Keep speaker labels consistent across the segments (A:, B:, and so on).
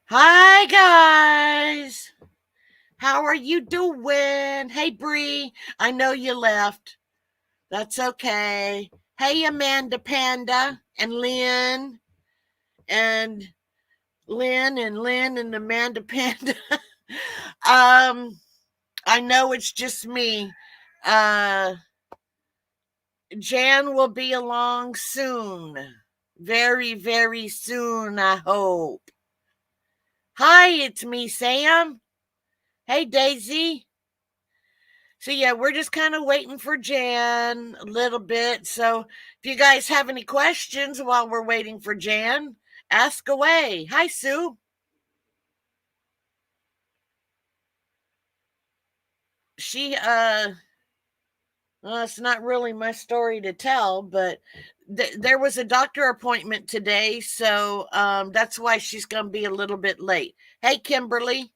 A: Hi guys. How are you doing? Hey Bree, I know you left. That's okay. Hey Amanda Panda and and Lynn and Amanda Panda. um I know it's just me. Uh Jan will be along soon. Very, very soon, I hope. Hi, it's me, Sam. Hey Daisy. So yeah, we're just kind of waiting for Jan a little bit. So if you guys have any questions while we're waiting for Jan, ask away. Hi Sue. She well, it's not really my story to tell, but there was a doctor appointment today, so that's why she's going to be a little bit late. Hey Kimberly.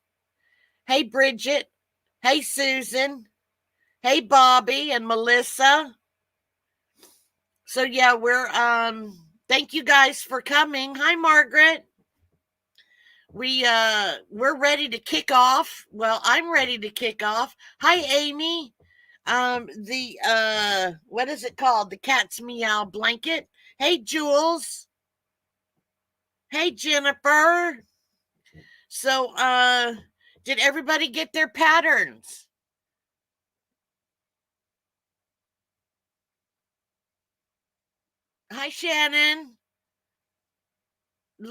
A: Hey Bridget. Hey Susan. Hey Bobby and Melissa. So yeah, we're thank you guys for coming. Hi Margaret. We're ready to kick off. Well, I'm ready to kick off. Hi Amy. The what is it called? The cat's meow blanket. Hey Jules. Hey Jennifer. So did everybody get their patterns? Hi Shannon.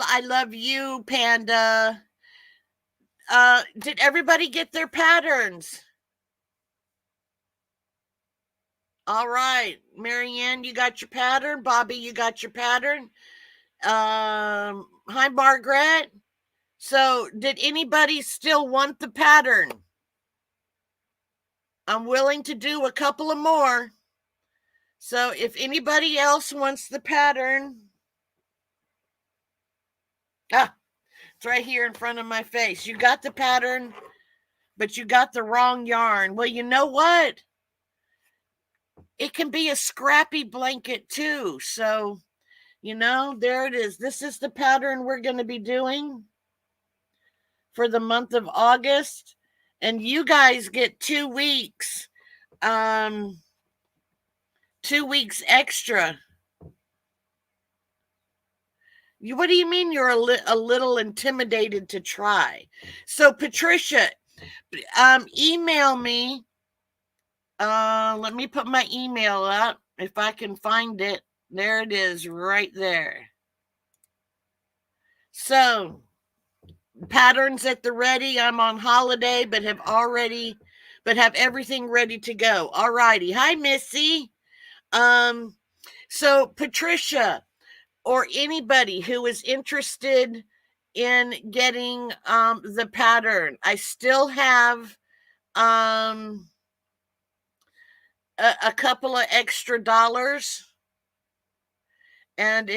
A: I love you, Panda. Did everybody get their patterns? All right, Marianne, you got your pattern. Bobby, you got your pattern. Hi, Margaret. So, did anybody still want the pattern? I'm willing to do a couple of more. So, if anybody else wants the pattern, it's right here in front of my face. You got the pattern, but you got the wrong yarn. Well, you know what? It can be a scrappy blanket too. So, there it is. This is the pattern we're going to be doing for the month of August. And you guys get 2 weeks. 2 weeks extra. What do you mean you're a little intimidated to try? So, Patricia, email me. Let me put my email up if I can find it. There it is, right there. So, patterns at the ready. I'm on holiday, but have everything ready to go. All righty. Hi, Missy. So Patricia or anybody who is interested in getting the pattern, I still have a couple of extra dollars, and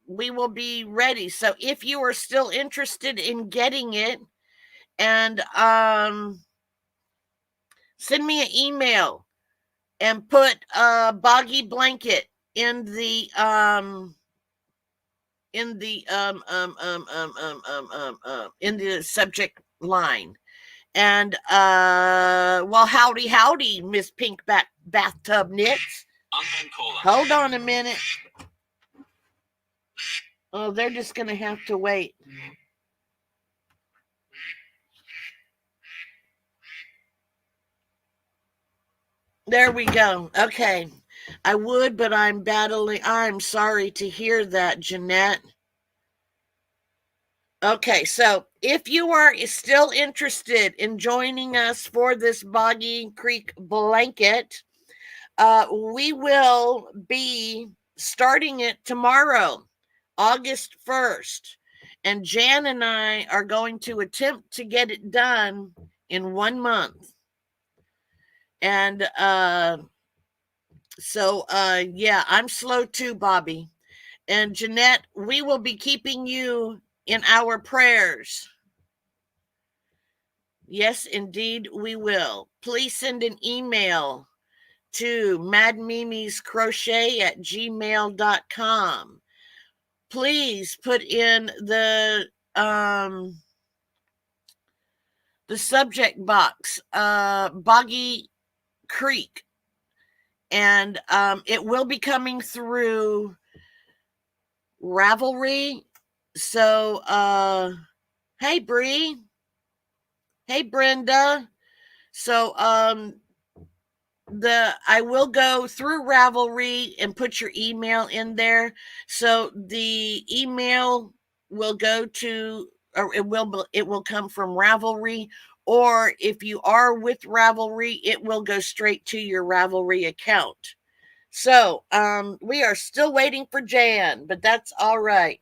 A: we will be ready. So if you are still interested in getting it, and send me an email and put a Boggy blanket in the in the subject line. And well, howdy, Miss Pinkback Bathtub Knits. Hold on a minute. Oh, they're just gonna have to wait. There we go. Okay. I would, but I'm battling. I'm sorry to hear that, Jeanette. Okay, so if you are still interested in joining us for this Boggy Creek blanket, we will be starting it tomorrow, August 1st. And Jan and I are going to attempt to get it done in 1 month. And yeah, I'm slow too, Bobby. And Jeanette, we will be keeping you in our prayers. Yes, indeed, we will. Please send an email to madmimiscrochet at gmail.com. please put in the subject box, Boggy Creek, and it will be coming through Ravelry. So hey Bree, hey Brenda. So I will go through Ravelry and put your email in there. So the email will go to, or it will come from Ravelry, or if you are with Ravelry, it will go straight to your Ravelry account. So we are still waiting for Jan, but that's all right.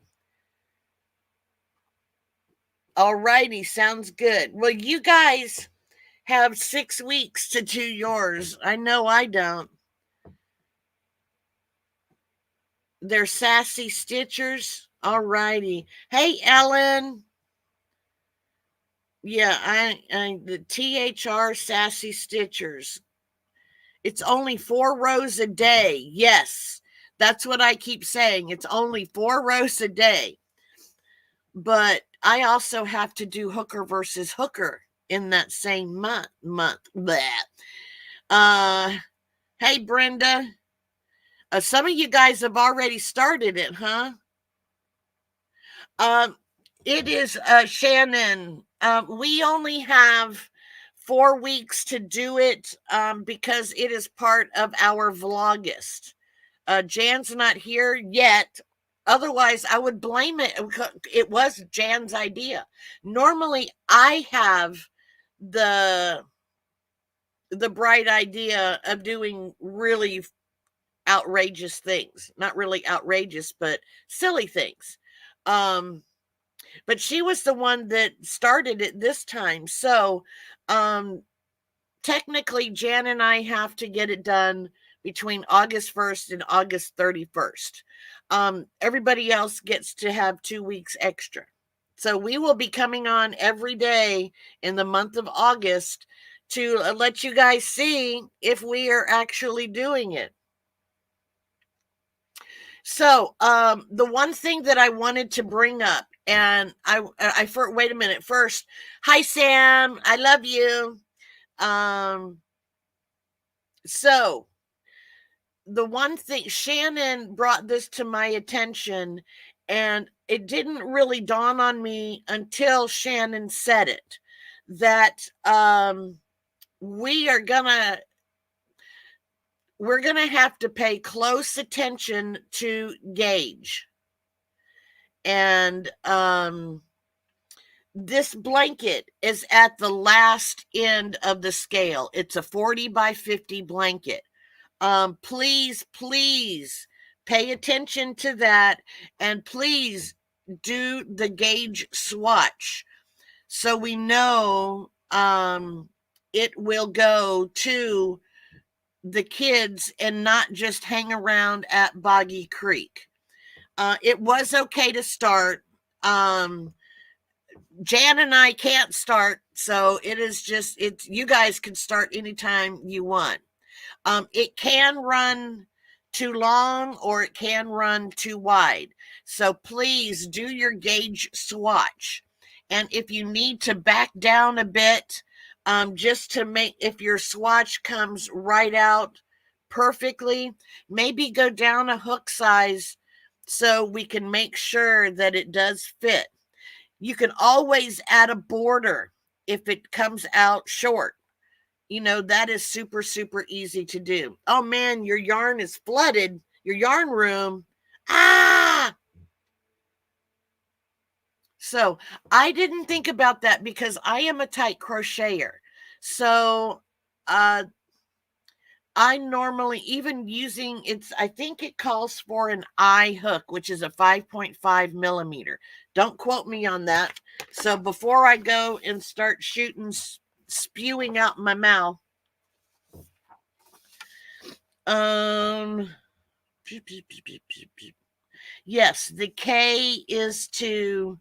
A: All righty, sounds good. Well, you guys have 6 weeks to do yours. I know I don't. They're sassy stitchers. All righty. Hey, Ellen. Yeah, I the THR sassy stitchers. It's only 4 rows a day. Yes, that's what I keep saying. It's only 4 rows a day. But I also have to do hooker versus hooker in that same month. Bleh. Hey, Brenda. Some of you guys have already started it, huh? It is Shannon. We only have 4 weeks to do it because it is part of our vlogist. Jan's not here yet. Otherwise, I would blame it. It was Jan's idea. Normally, I have the bright idea of doing really outrageous things. Not really outrageous, but silly things. But she was the one that started it this time. So technically, Jan and I have to get it done between August 1st and August 31st. Everybody else gets to have 2 weeks extra. So we will be coming on every day in the month of August to let you guys see if we are actually doing it. So the one thing that I wanted to bring up, and wait a minute. First, hi Sam, I love you. So the one thing, Shannon brought this to my attention, and it didn't really dawn on me until Shannon said it, that we're gonna have to pay close attention to gauge. And this blanket is at the last end of the scale. It's a 40 by 50 blanket. Please pay attention to that, and please do the gauge swatch so we know it will go to the kids and not just hang around at Boggy Creek. It was okay to start. Jan and I can't start, so it's you guys can start anytime you want. It can run too long or it can run too wide. So please do your gauge swatch. And if you need to back down a bit, just to make, if your swatch comes right out perfectly, maybe go down a hook size so we can make sure that it does fit. You can always add a border if it comes out short. You know, that is super easy to do. Oh man, your yarn is flooded. Your yarn room. Ah! So I didn't think about that because I am a tight crocheter. So I normally, even using I think it calls for an eye hook, which is a 5.5 millimeter. Don't quote me on that. So before I go and start spewing out my mouth, yes, the K is to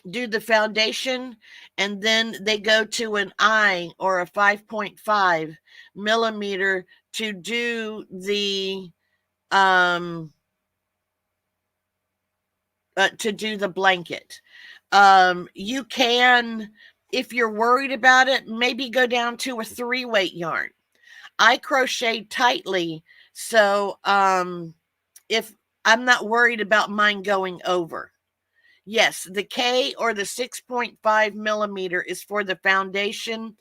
A: do the foundation, and then they go to an I or a 5.5 millimeter to do the to do the blanket. You can, if you're worried about it, maybe go down to a 3-weight yarn. I crochet tightly, so if I'm not worried about mine going over. Yes, the K or the 6.5 millimeter is for the foundation.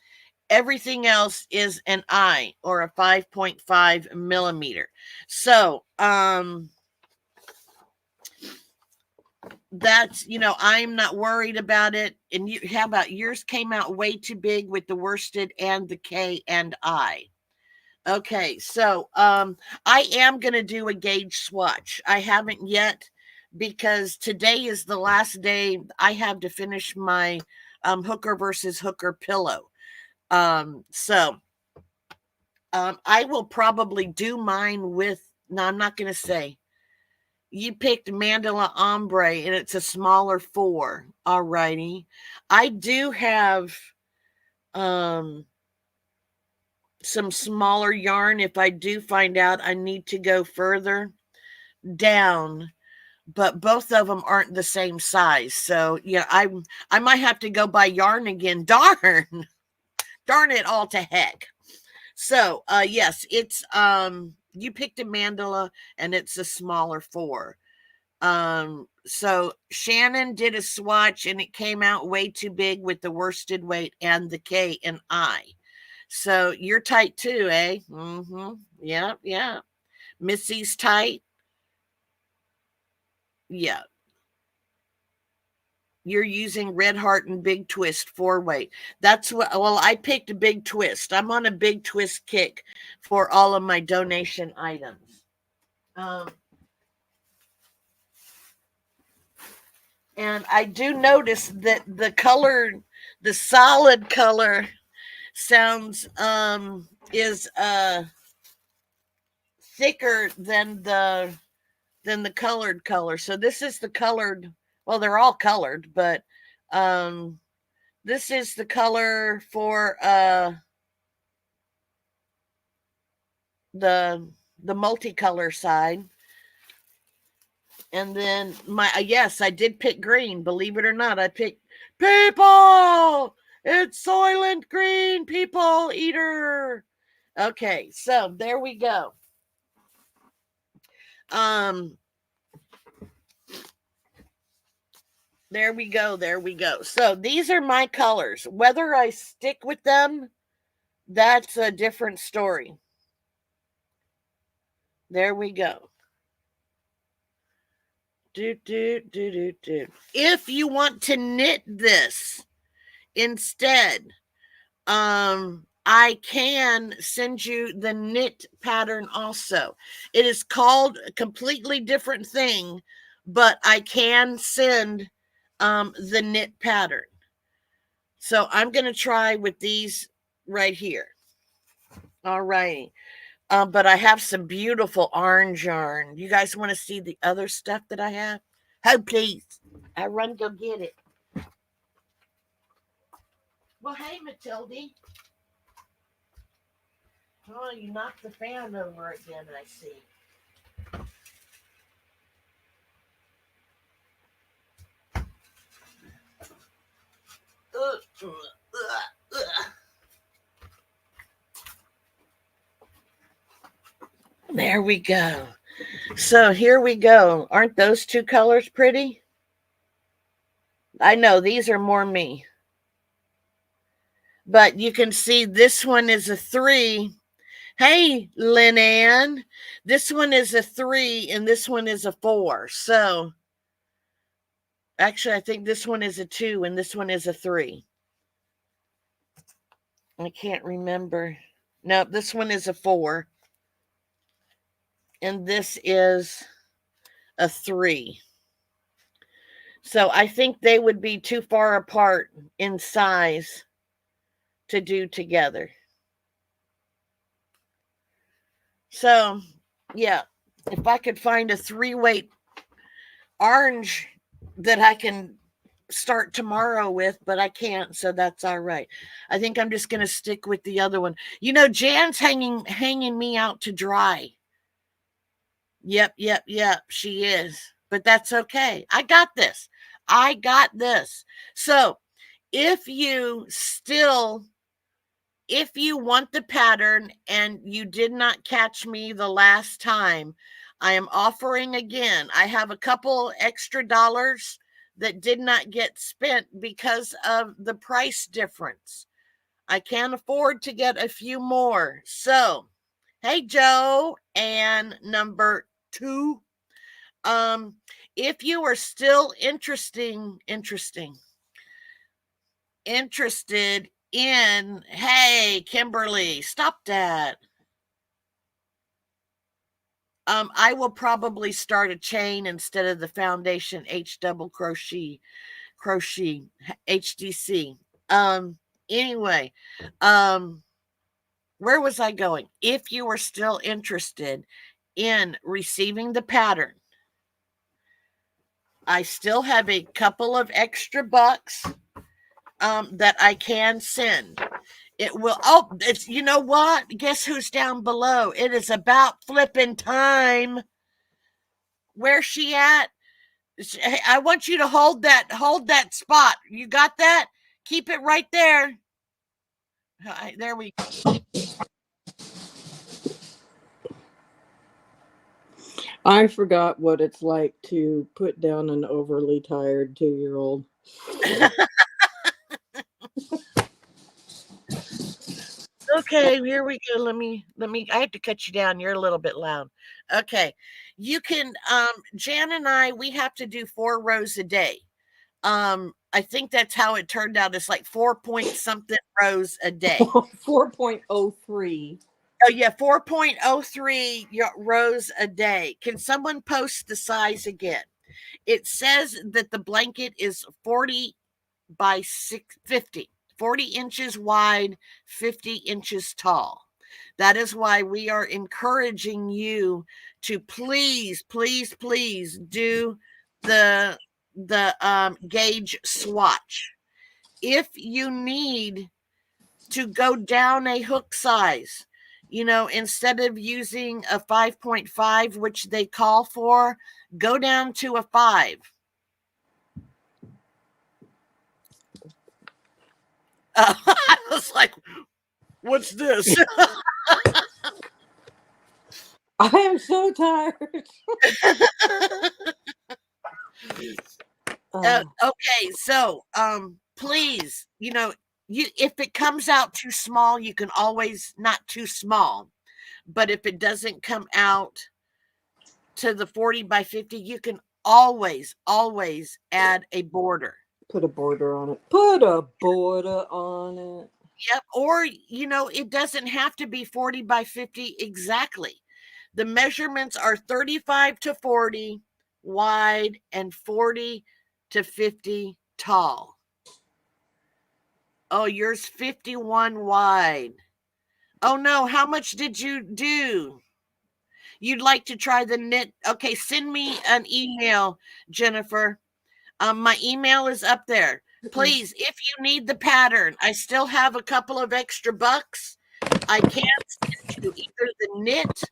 A: Everything else is an I or a 5.5 millimeter. So that's, I'm not worried about it. And you, how about yours came out way too big with the worsted and the K and I? Okay, so I am going to do a gauge swatch. I haven't yet because today is the last day I have to finish my hooker versus hooker pillow. So I will probably do mine with, no, I'm not going to say. You picked Mandala Ombre and it's a smaller 4. All righty. I do have some smaller yarn if I do find out I need to go further down, but both of them aren't the same size. So yeah, I might have to go buy yarn again. Darn it all to heck. So yes, it's you picked a mandala and it's a smaller 4. So Shannon did a swatch and it came out way too big with the worsted weight and the K and I. So you're tight too, eh? Mm-hmm. Yeah. Missy's tight. Yeah. You're using Red Heart and Big Twist 4-weight. That's what, well, I picked a Big Twist. I'm on a Big Twist kick for all of my donation items. And I do notice that the color, the solid color sounds is thicker than the colored color. So this is the colored, well, they're all colored, but this is the color for the multicolor side. And then yes, I did pick green. Believe it or not, I picked people. It's Soylent Green, people eater. Okay, so there we go. There we go. So these are my colors. Whether I stick with them, that's a different story. There we go. If you want to knit this instead, I can send you the knit pattern also. It is called a completely different thing, but I can send the knit pattern. So I'm going to try with these right here. All righty. But I have some beautiful orange yarn. You guys want to see the other stuff that I have? Oh, please. I run go get it. Well, hey, Matilde. Oh, you knocked the fan over again, I see. There we go. So here we go. Aren't those two colors pretty? I know these are more me. But you can see this one is a 3. Hey, Lynn Ann. This one is a 3 and this one is a 4. So actually, I think this one is a 2 and this one is a 3. I can't remember. No, this one is a 4. And this is a 3. So I think they would be too far apart in size to do together. So, yeah, if I could find a 3-weight orange that I can start tomorrow with, but I can't, so that's all right. I think I'm just going to stick with the other one. You know, Jan's hanging me out to dry. Yep, she is. but that's okay. I got this. I got this. So if you want the pattern and you did not catch me the last time, I am offering again. I have a couple extra dollars that did not get spent because of the price difference. I can't afford to get a few more. So, hey, Joe, and number 2, if you are still interested in, hey, Kimberly, stop that. I will probably start a chain instead of the foundation H double crochet HDC. Anyway, where was I going? If you are still interested in receiving the pattern, I still have a couple of extra bucks that I can send. It will. Oh, it's, you know what? Guess who's down below? It is about flipping time. Where's she at? I want you to hold that spot. You got that? Keep it right there. There we go.
B: I forgot what it's like to put down an overly tired 2-year-old.
A: Okay, here we go. Let me I have to cut you down. You're a little bit loud. Okay. You can Jan and I, we have to do 4 rows a day. I think that's how it turned out. It's like 4 point something rows a day.
B: 4.03.
A: Oh yeah, 4.03 rows a day. Can someone post the size again? It says that the blanket is 40 by 50, 40 inches wide, 50 inches tall. That is why we are encouraging you to please, please, please do the gauge swatch. If you need to go down a hook size, instead of using a 5.5, which they call for, go down to a 5. I was like, what's this?
B: I am so tired.
A: Okay, so please, if it comes out too small, you can always, not too small, but if it doesn't come out to the 40 by 50, you can always add a border.
B: Put a border on it. Put a border on it.
A: Yep. Or, it doesn't have to be 40 by 50 exactly. The measurements are 35 to 40 wide and 40 to 50 tall. Oh, yours 51 wide. Oh no, how much did you do? You'd like to try the knit? Okay, send me an email, Jennifer. My email is up there. Please, if you need the pattern, I still have a couple of extra bucks. I can send you either the knit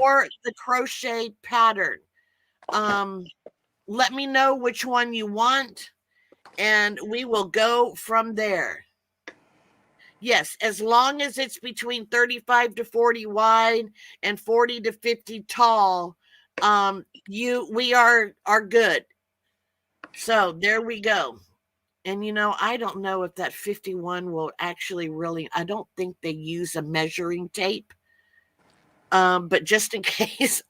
A: or the crochet pattern. Let me know which one you want, and we will go from there. Yes, as long as it's between 35 to 40 wide and 40 to 50 tall, we are good. So there we go. And I don't know if that 51 will actually really, I don't think they use a measuring tape. But just in case,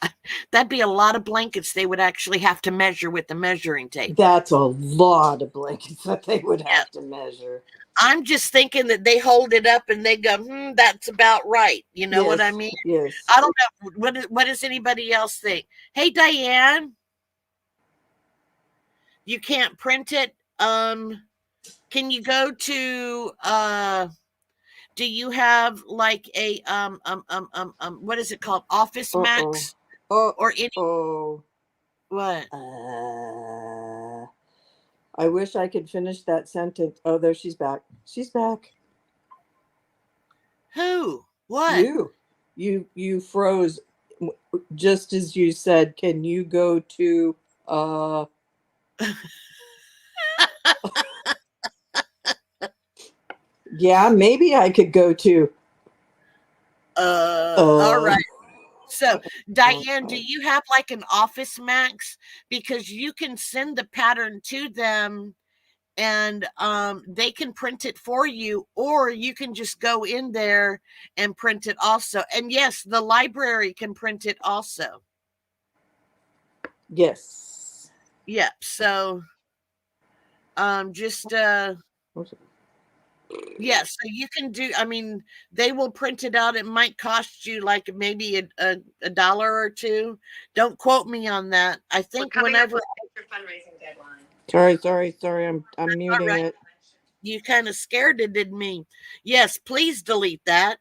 A: that'd be a lot of blankets they would actually have to measure with the measuring tape.
B: That's a lot of blankets that they would have to measure.
A: I'm just thinking that they hold it up and they go, that's about right. You know what I mean?
B: Yes.
A: I don't know. What does anybody else think? Hey, Diane, you can't print it. Can you go to, do you have like a, what is it called? Office Max? Or any? What?
B: I wish I could finish that sentence. Oh, there she's back. She's back.
A: Who? What?
B: You froze just as you said, can you go to Yeah, maybe I could go to.
A: All right. So, Diane, do
B: Oh.
A: you have like an Office Max? Because you can send the pattern to them and they can print it for you, or you can just go in there and print it also. And yes, the library can print it also.
B: Yes.
A: Yep. So just yeah, so you can do, I mean, they will print it out. It might cost you like maybe a dollar or two. Don't quote me on that. I think whenever
C: Your fundraising deadline.
B: Sorry. I'm muting
A: right.
B: it.
A: You kind of scared it, didn't me? Yes, please delete that.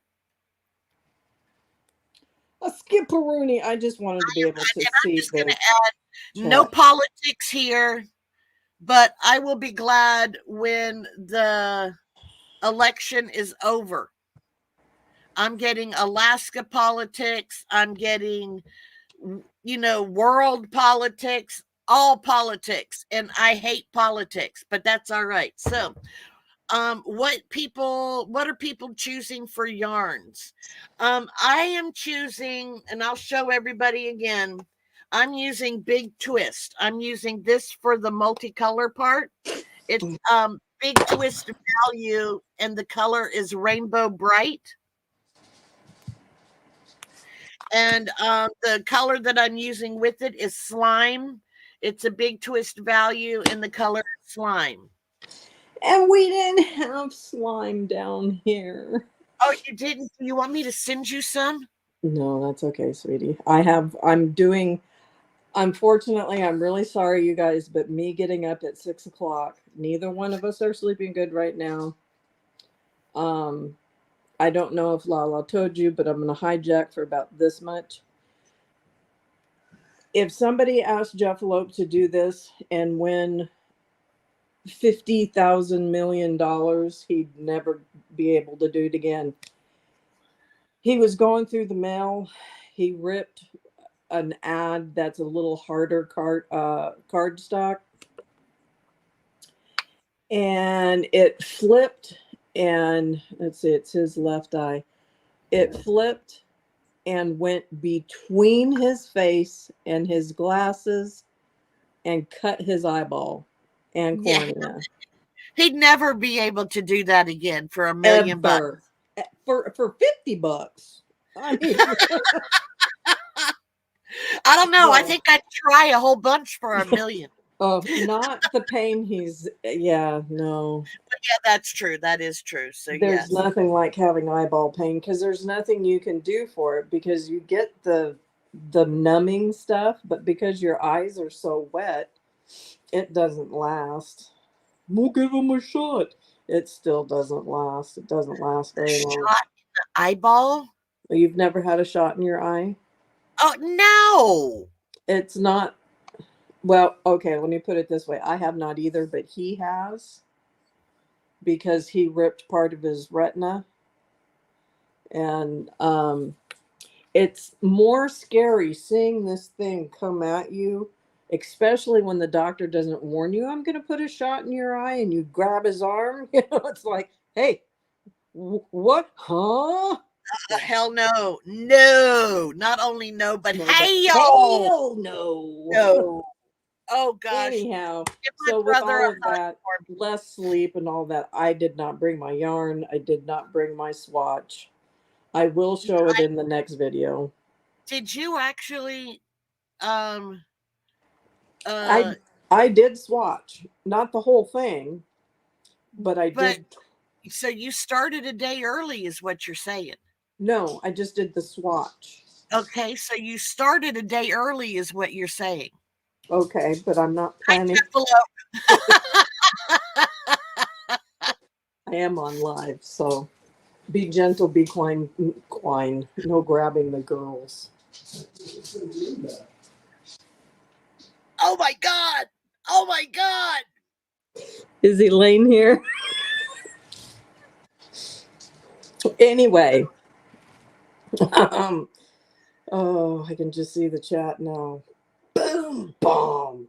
B: A skipperoonie. I just wanted to be able to
A: And I'm
B: see
A: just going to
B: the
A: add no
B: chat.
A: politics here, but I will be glad when the election is over. I'm getting Alaska politics. I'm getting, world politics, all politics. And I hate politics, but that's all right. So, what are people choosing for yarns? I am choosing, and I'll show everybody again. I'm using Big Twist. I'm using this for the multicolor part. It's Big Twist value, and the color is Rainbow Bright. And the color that I'm using with it is Slime. It's a Big Twist value, and the color is Slime.
B: And we didn't have slime down here.
A: Oh, you didn't? You want me to send you some?
B: No, that's okay, sweetie. Unfortunately, I'm really sorry, you guys, but me getting up at 6 o'clock, neither one of us are sleeping good right now. I don't know if Lala told you, but I'm going to hijack for about this much. If somebody asked Jeff Loeb to do this and win $50,000 million, he'd never be able to do it again. He was going through the mail. He ripped an ad that's a little harder cardstock, and it flipped. And let's see, it's his left eye. It flipped and went between his face and his glasses and cut his eyeball and cornea.
A: Yeah. He'd never be able to do that again for $1 million.
B: Ever. For $50. I mean,
A: I don't know. I
B: Well-
A: think I'd try a whole bunch for $1 million.
B: not the pain no.
A: But yeah, that's true. That is true. So
B: There's
A: yes.
B: nothing like having eyeball pain because there's nothing you can do for it because you get the numbing stuff, but because your eyes are so wet, it doesn't last. We'll give them a shot. It still doesn't last. It doesn't last very long.
A: Shot in the eyeball?
B: You've never had a shot in your eye?
A: Oh no.
B: It's not. Well, okay, let me put it this way. I have not either, but he has, because he ripped part of his retina. And it's more scary seeing this thing come at you, especially when the doctor doesn't warn you, I'm going to put a shot in your eye, and you grab his arm. It's like, hey, what? Huh?
A: Hell no. No. Not only no, but
B: No,
A: hey,
B: hell no.
A: No. Oh gosh.
B: Anyhow,
A: Give my
B: so with
A: brother
B: all
A: a
B: of that, less sleep and all that, I did not bring my yarn. I did not bring my swatch. I will show it in the next video.
A: Did you actually
B: I did swatch, not the whole thing, but I did.
A: So you started a day early is what you're saying?
B: No, I just did the swatch.
A: Okay, so you started a day early is what you're saying.
B: Okay, but I'm not planning. I am on live, so be gentle, be quine. No grabbing the girls.
A: Oh my God. Oh my God.
B: Is Elaine here? Anyway. Oh, I can just see the chat now. Boom. boom, boom.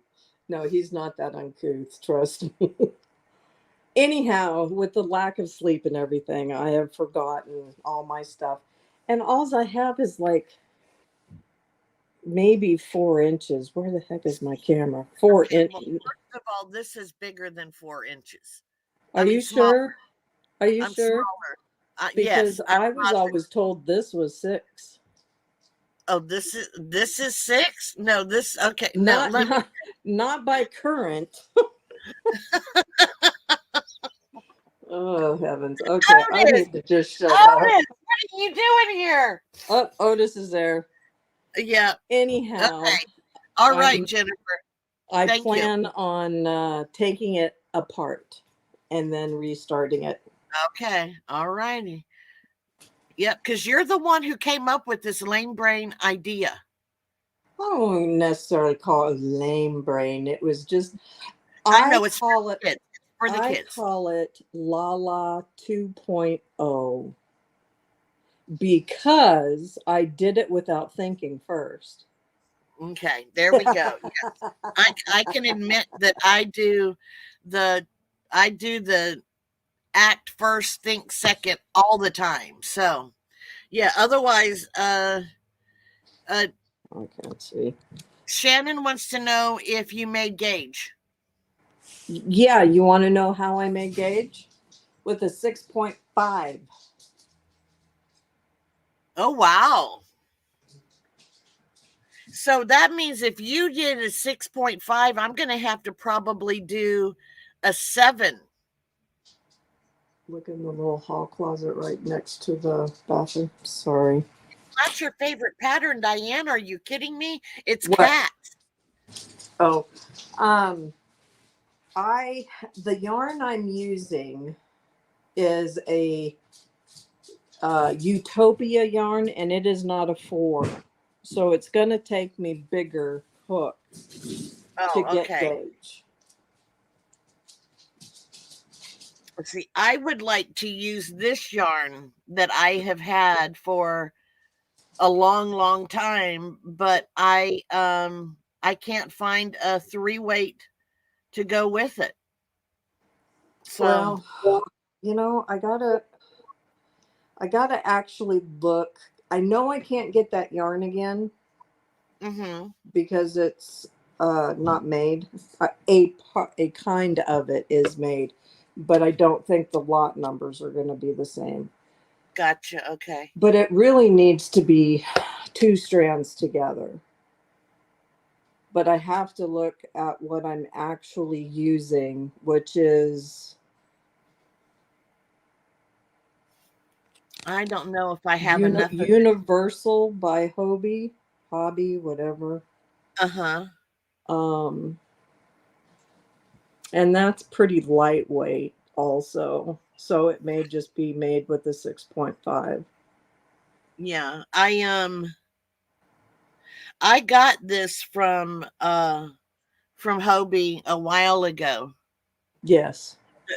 B: No, he's not that uncouth, trust me. Anyhow, with the lack of sleep and everything, I have forgotten all my stuff. And all I have is like maybe 4 inches. Where the heck is my camera? 4
A: Okay,
B: inch.
A: well, first of all, this is bigger than 4 inches.
B: Are you
A: Small.
B: sure? Are you
A: I'm
B: sure?
A: smaller. Yes,
B: Because
A: I'm
B: I was
A: positive.
B: always told this was 6.
A: Oh, this is 6. No, this okay. No,
B: Not
A: let me.
B: not by current. Oh heavens. Okay, I
A: Otis,
B: need to just shut
A: Otis,
B: up.
A: what are you doing here?
B: Oh, Otis is there.
A: Yeah.
B: Anyhow,
A: Okay. All right,
B: I'm
A: Jennifer.
B: I
A: Thank you.
B: plan on taking it apart and then restarting it.
A: Okay. All righty. Yep, because you're the one who came up with this lame brain idea.
B: I don't necessarily call it lame brain. It was just
A: I know it's
B: call it
A: kids. It's for the
B: I
A: kids.
B: call it Lala 2.0 because I did it without thinking first.
A: Okay, there we go. Yes. I can admit that the I do the act first, think second all the time. So yeah, otherwise uh
B: I can't see.
A: Shannon wants to know if you made gauge.
B: Yeah, you want to know how I made gauge? With a 6.5.
A: Oh wow. So that means if you did a 6.5, I'm gonna have to probably do a 7.
B: Look in the little hall closet right next to the bathroom. Sorry.
A: That's your favorite pattern, Diane. Are you kidding me? It's
B: What?
A: cats.
B: Oh, the yarn I'm using is a Utopia yarn, and it is not a 4, so it's going to take me bigger hooks to
A: Oh,
B: get
A: okay.
B: gauge.
A: See, I would like to use this yarn that I have had for a long, long time, but I can't find a 3 weight to go with it. So,
B: Well, I gotta actually look. I know I can't get that yarn again because it's not made. A kind of it is made, but I don't think the lot numbers are going to be the same.
A: gotcha. Okay.
B: But it really needs to be 2 strands together. But I have to look at what I'm actually using, which is
A: I don't know if I have enough of
B: Universal by Hobby, whatever.
A: Uh-huh.
B: And that's pretty lightweight also. So it may just be made with the 6.5.
A: Yeah. I got this from Hobie a while ago.
B: Yes.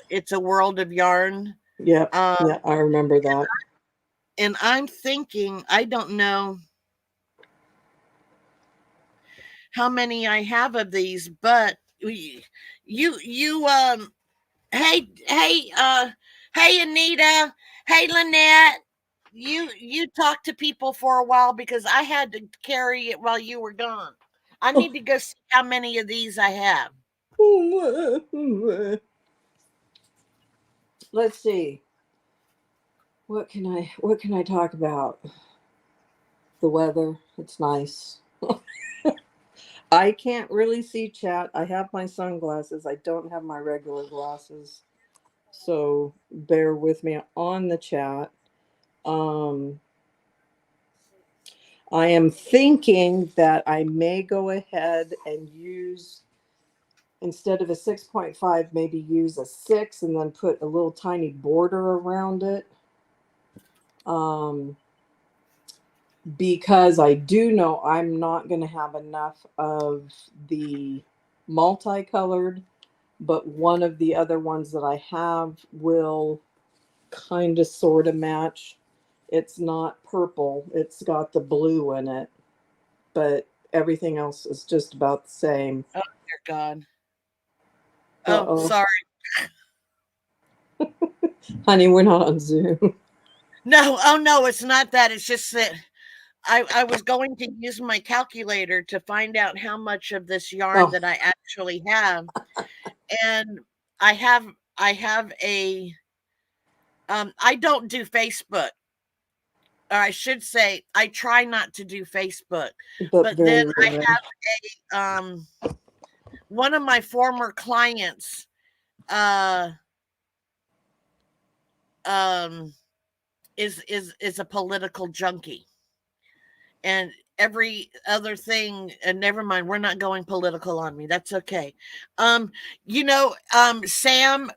A: It's a World of Yarn.
B: Yep. Yeah, I remember that.
A: And I'm thinking, I don't know how many I have of these, but hey hey Anita, hey Lynette, you talk to people for a while because I had to carry it while you were gone. I need to go see how many of these I have.
B: Let's see. What can I talk about? The weather. It's nice. I can't really see chat. I have my sunglasses. I don't have my regular glasses. So bear with me on the chat. I am thinking that I may go ahead and use, instead of a 6.5, maybe use a 6 and then put a little tiny border around it. Because I do know I'm not going to have enough of the multicolored, but one of the other ones that I have will kind of sort of match. It's not purple, it's got the blue in it, but everything else is just about the same.
A: Oh, dear God. Oh,
B: Uh-oh.
A: sorry.
B: Honey, we're not on Zoom.
A: No, oh no, it's not that. It's just that I was going to use my calculator to find out how much of this yarn
B: Oh,
A: that I actually have. And I have a I don't do Facebook. Or I should say I try not to do Facebook.
B: but
A: But then
B: very
A: I
B: rare.
A: have one of my former clients um is a political junkie. And every other thing, and never mind, we're not going political on me, that's okay. Sam,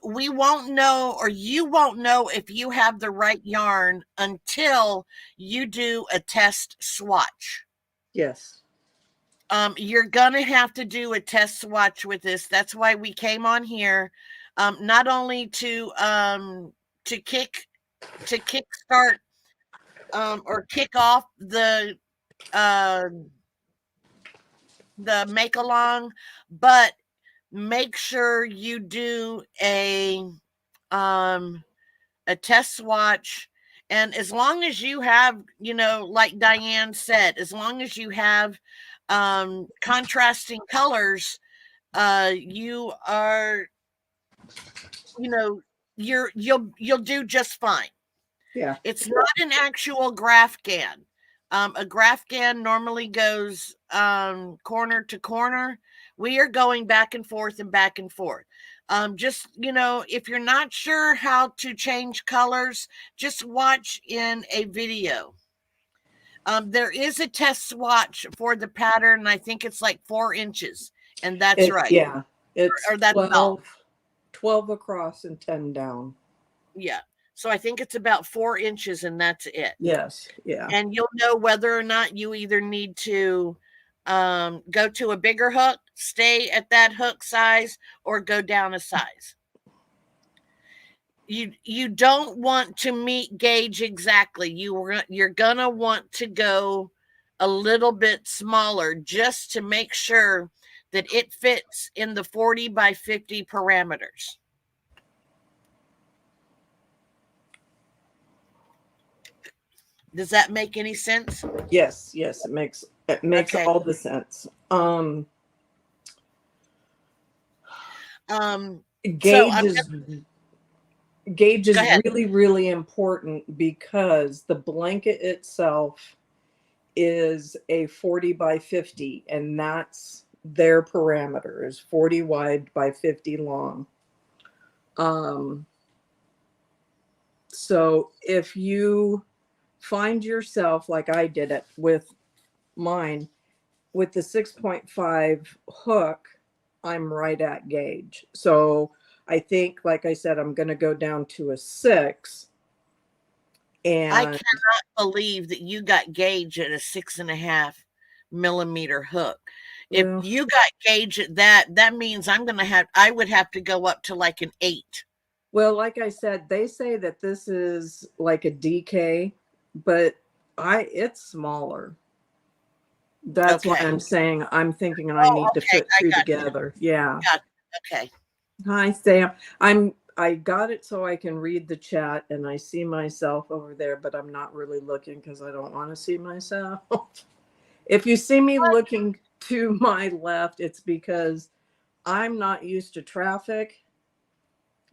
A: we won't know, or you won't know if you have the right yarn until you do a test swatch.
B: Yes.
A: You're gonna have to do a test swatch with this. That's why we came on here, not only to kickstart or kick off uh, the make along, but make sure you do a test swatch. And as long as you have, like Diane said, as long as you have contrasting colors, you are, you'll do just fine.
B: Yeah.
A: It's not an actual graph gan. A graph gan normally goes corner to corner. We are going back and forth and back and forth. Just, if you're not sure how to change colors, just watch in a video. There is a test swatch for the pattern. I think it's like 4 inches, and that's right.
B: Yeah. It's
A: Or that's all.
B: 12 across and 10 down.
A: Yeah. So I think it's about 4 inches, and that's it.
B: Yes. Yeah.
A: And you'll know whether or not you either need to go to a bigger hook, stay at that hook size, or go down a size. You don't want to meet gauge exactly. You're gonna want to go a little bit smaller just to make sure that it fits in the 40 by 50 parameters. Does that make any sense?
B: Yes, it makes
A: Okay.
B: all the sense. Gauge is really, really important because the blanket itself is a 40 by 50, and that's their parameter, is 40 wide by 50 long. So if you find yourself like I did it with mine, with the 6.5 hook, I'm right at gauge. So I think, like I said, I'm going to go down to a 6. And
A: I cannot believe that you got gauge at a 6.5 millimeter hook. If you got gauge at that means I would have to go up to like an 8.
B: Well, like I said, they say that this is like a DK, but it's smaller. That's why I'm saying I'm thinking I need to put two together. Yeah.
A: Okay.
B: Hi, Sam. I got it so I can read the chat, and I see myself over there, but I'm not really looking because I don't want to see myself. If you see me looking to my left, it's because I'm not used to traffic.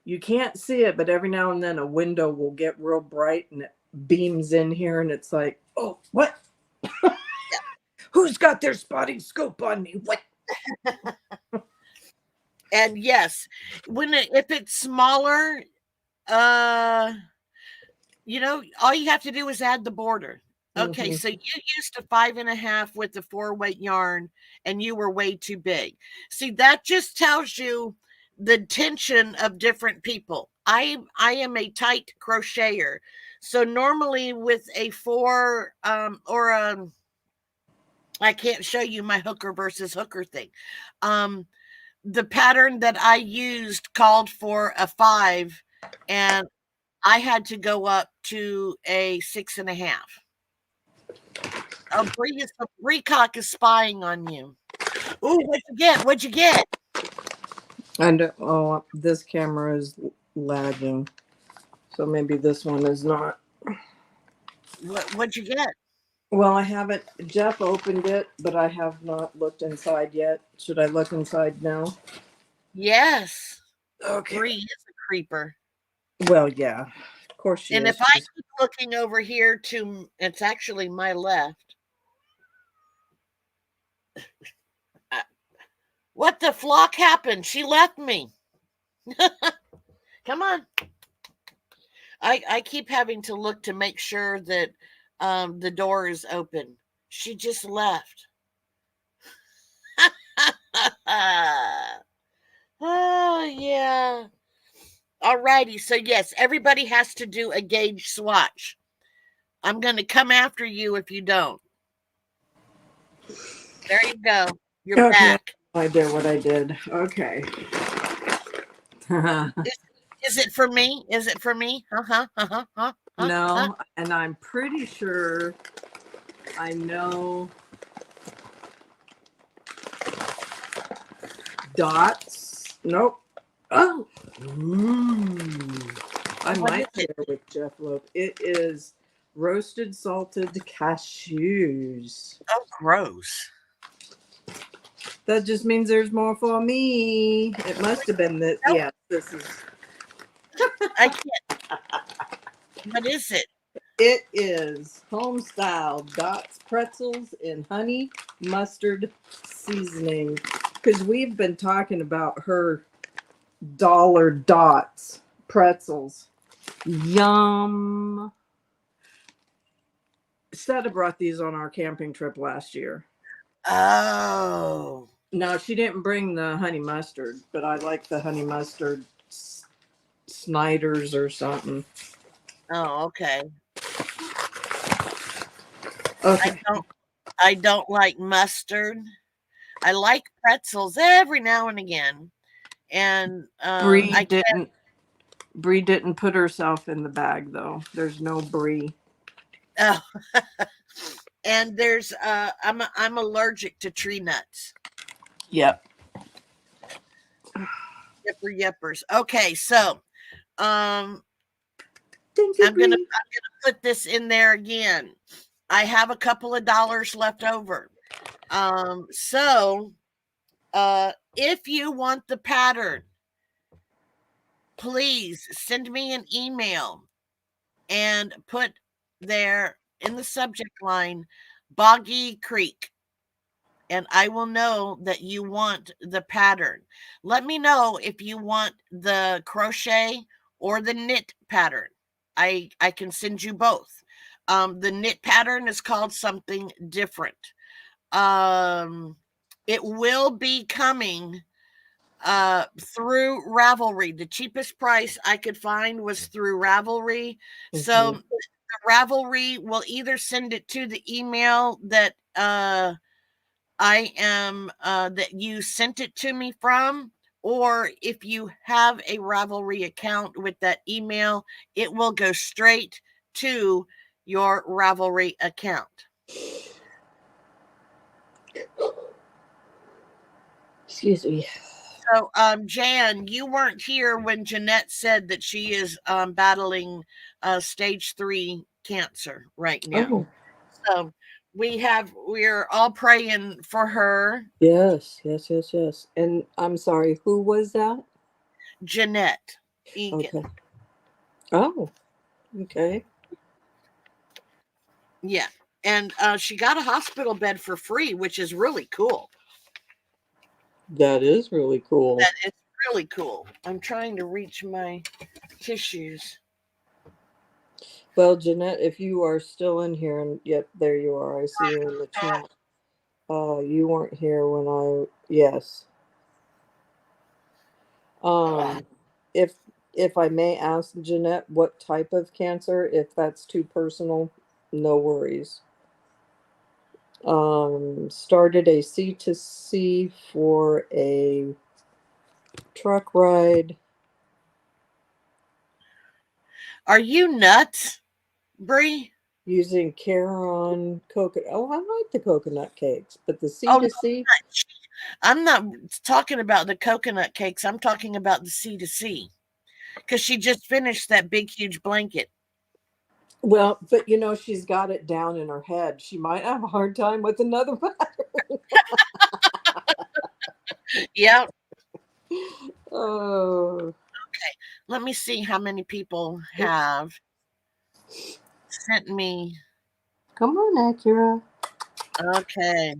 B: You can't see it, but every now and then a window will get real bright and it beams in here, and it's like, oh, what? Who's got their spotting scope on me? What?
A: And yes, if it's smaller, all you have to do is add the border. Okay, so you used a 5.5 with the 4-weight yarn, and you were way too big. See, that just tells you the tension of different people. I am a tight crocheter, so normally with a 4 or a, I can't show you my hooker versus hooker thing. The pattern that I used called for a 5, and I had to go up to a 6.5. Oh, Breecock is spying on you. Ooh, what'd you get? What'd you get?
B: And oh, this camera is lagging, so maybe this one is not.
A: What'd you get?
B: Well, I haven't. Jeff opened it, but I have not looked inside yet. Should I look inside now?
A: Yes.
B: Okay.
A: Bree is a creeper.
B: Well, yeah, of course she
A: And
B: is.
A: if I keep looking over here it's actually my left. What the flock happened? She left me. Come on. I keep having to look to make sure that the door is open. She just left. Oh, yeah. Alrighty. So, yes, everybody has to do a gauge swatch. I'm going to come after you if you don't. There you go. You're back.
B: I did what I did. Okay.
A: Is it for me? Is it for me?
B: No, and I'm pretty sure I know dots. Nope. Oh. I
A: What
B: might
A: is it?
B: share with Jeff Loeb. It is roasted salted cashews.
A: Oh, gross.
B: That just means there's more for me. It must have been that.
A: Nope.
B: Yeah, this is.
A: I can't. What is it?
B: It is home style dots pretzels in honey mustard seasoning. Because we've been talking about her dollar dots pretzels. Yum. Seta brought these on our camping trip last year.
A: Oh.
B: No, she didn't bring the honey mustard, but I like the honey mustard Snyder's or something.
A: Oh, okay.
B: Okay.
A: I don't like mustard. I like pretzels every now and again. And
B: Bree didn't put herself in the bag though. There's no Bree.
A: Oh. And there's I'm allergic to tree nuts.
B: Yep.
A: Yippers. Okay, so I'm
B: Thank you,
A: gonna
B: Bree.
A: put this in there again. I have a couple of dollars left over. So if you want the pattern, please send me an email and put there in the subject line Boggy Creek, and I will know that you want the pattern. Let me know if you want the crochet or the knit pattern. I can send you both. The knit pattern is called something different. It will be coming through Ravelry. The cheapest price I could find was through Ravelry. So Ravelry will either send it to the email that I am that you sent it to me from, or if you have a Ravelry account with that email, it will go straight to your Ravelry account.
B: Excuse me.
A: So, Jan, you weren't here when Jeanette said that she is battling stage 3 cancer right now.
B: Oh.
A: So we're all praying for her.
B: Yes. And I'm sorry, who was that?
A: Jeanette Teagan.
B: Okay. Oh, okay.
A: Yeah. And she got a hospital bed for free, which is really cool.
B: That is really cool.
A: That is really cool. I'm trying to reach my tissues.
B: Well, Jeanette, if you are still in here, and yep, there you are. I see you in the chat. You weren't here when yes. If I may ask Jeanette, what type of cancer? If that's too personal, no worries. Started a C2C for a truck ride.
A: Are you nuts, Bree?
B: using care on coconut. Oh, I like the coconut cakes, but the C
A: Oh,
B: to
A: no,
B: C.
A: I'm not talking about the coconut cakes. I'm talking about the C to C because she just finished that big, huge blanket.
B: Well, but she's got it down in her head. She might have a hard time with another pattern.
A: Yeah.
B: Oh,
A: Let me see how many people have sent me.
B: come on, Acura.
A: Okay.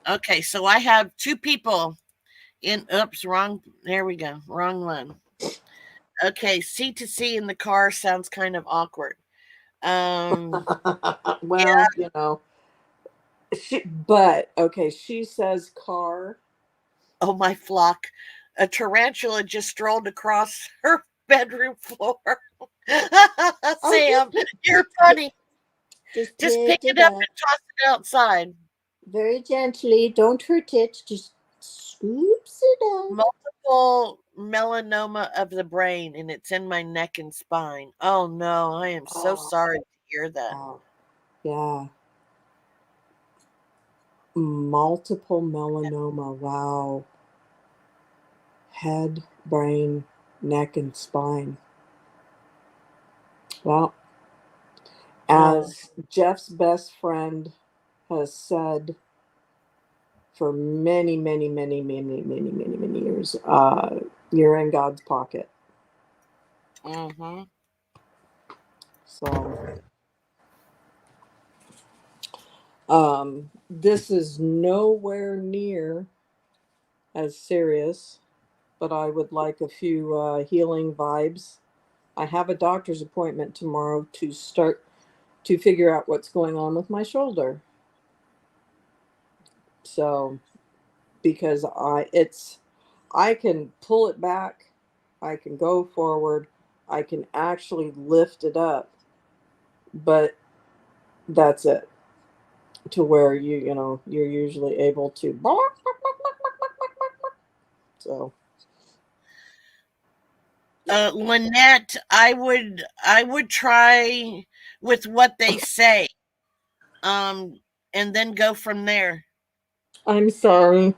A: Okay. So I have 2 people in. Oops. Wrong. There we go. Wrong one. Okay. C to C in the car sounds kind of awkward. Um,
B: Well, but okay, she says car.
A: oh, my flock. A tarantula just strolled across her bedroom floor.
B: Oh,
A: Sam, you're funny.
B: just
A: Just pick
B: pick
A: it
B: it
A: up
B: up
A: and toss it outside.
B: very gently. Don't hurt it. Just scoops it up.
A: Multiple melanoma of the brain, and it's in my neck and spine. Oh no, I am so
B: Oh,
A: sorry to hear that.
B: wow. Yeah. Multiple melanoma. Wow. Head, brain, neck, and spine. Well,
A: Oh,
B: as Jeff's best friend has said for many, many, many, many, many, many, many years, you're in God's pocket.
A: mm-hmm.
B: So, this is nowhere near as serious, but I would like a few healing vibes. I have a doctor's appointment tomorrow to start to figure out what's going on with my shoulder. So, because I can pull it back, I can go forward, I can actually lift it up, but that's it. To where you're usually able to. So
A: Lynette, I would try with what they say, um, and then go from there.
B: I'm sorry,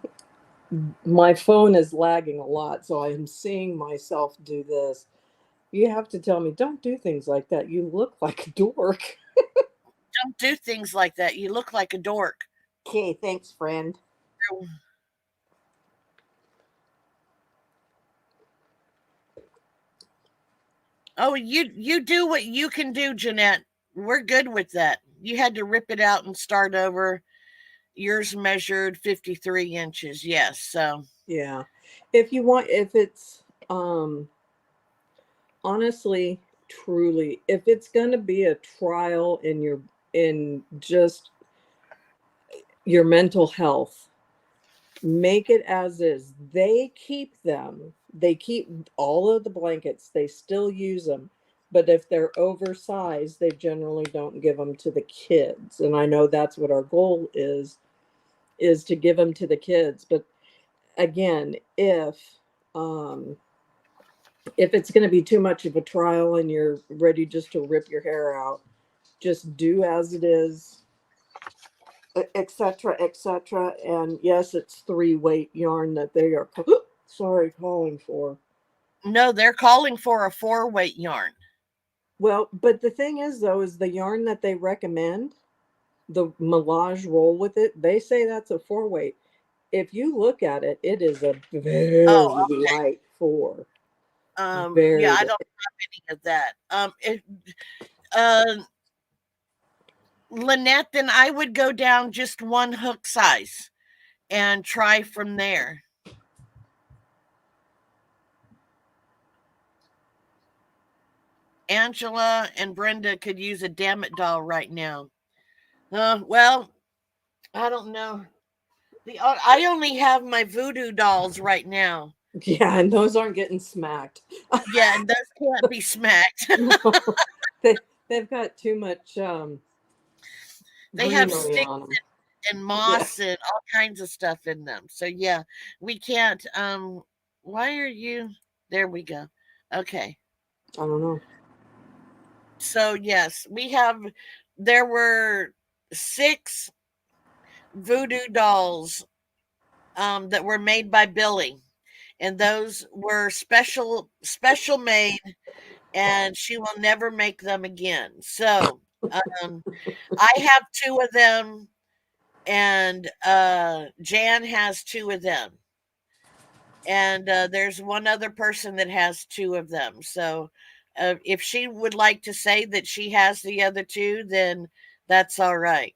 B: my phone is lagging a lot, so I'm seeing myself do this. You have to tell me, don't do things like that. You look like a dork.
A: Don't do things like that. You look like a dork.
B: Okay, thanks, friend.
A: Oh, you do what you can do, Jeanette. We're good with that. You had to rip it out and start over. Yours measured 53 inches. Yes. So,
B: Yeah. If it's honestly, truly, if it's going to be a trial in just your mental health, make it as is. They keep all of the blankets, they still use them, but if they're oversized, they generally don't give them to the kids. And I know that's what our goal is to give them to the kids. But again, um if it's going to be too much of a trial and you're ready just to rip your hair out, just do as it is, etc., etc. And yes, it's 3 weight yarn that they are sorry, calling for.
A: no, they're calling for a 4-weight yarn.
B: Well, but the thing is though, is the yarn that they recommend, the Melage roll with it, they say that's a 4 weight. If you look at it, it is a very
A: Oh,
B: light four.
A: yeah,
B: Very
A: I
B: light.
A: don't have any of that. Uh, Lynette, then I would go down just one hook size and try from there. Angela and Brenda could use a damn it doll right now. Well, I don't know. I only have my voodoo dolls right now.
B: Yeah, and those aren't getting smacked.
A: Yeah, and those can't be smacked.
B: No, they they've got too much
A: They have
B: greenery
A: sticks
B: on them.
A: and
B: Yeah.
A: moss and all kinds of stuff in them. So yeah, we can't Why are you? There we go. Okay.
B: I don't know.
A: So yes, there were 6 voodoo dolls that were made by Billy, and those were special made, and she will never make them again. So I have 2 of them, and Jan has 2 of them, and there's one other person that has 2 of them. So if she would like to say that she has the other 2, then that's all right.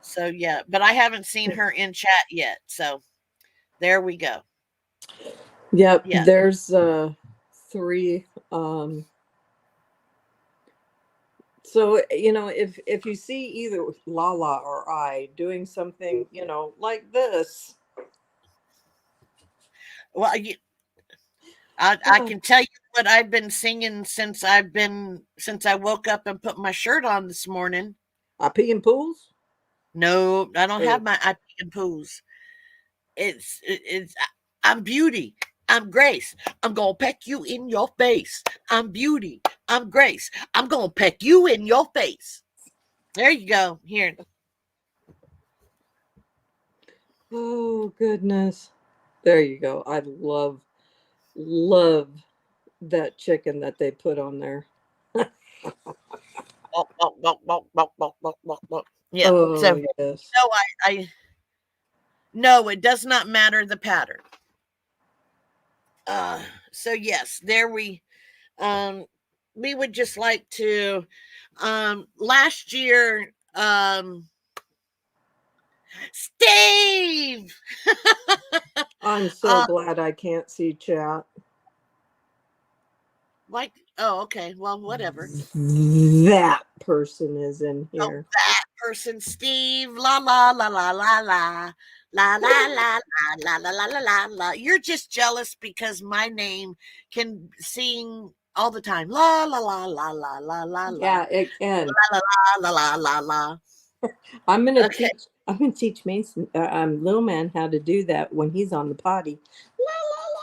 A: So yeah, but I haven't seen her in chat yet. So there we go.
B: Yep,
A: Yeah.
B: there's 3. So if you see either Lala or I doing something, like this,
A: Well, I can tell you what I've been singing since I woke up and put my shirt on this morning.
B: I pee in pools.
A: No, I don't have
B: Oh,
A: my I pee in pools. It's I'm beauty. I'm Grace. I'm gonna peck you in your face. I'm beauty. I'm Grace. I'm gonna peck you in your face. There you go. Here.
B: oh goodness. There you go. I love that chicken that they put on there.
A: Bok, bok, bok, bok, bok, bok, bok, bok, bok. Yeah. So
B: Oh yes.
A: no, I no, it does not matter the pattern. So yes, there we would just like to last year Steve.
B: I'm so
A: uh
B: glad I can't see chat.
A: like oh okay, well whatever.
B: That person is in
A: Oh,
B: here.
A: that person Steve, la la la la la la la la la la la la la la la la. You're just jealous because my name can sing all the time. La la la la la la la la
B: Yeah, it can.
A: la la la la la.
B: I'm gonna
A: Okay.
B: teach. I'm gonna teach Mason, little man, how to do that when he's on the potty. La, la, la,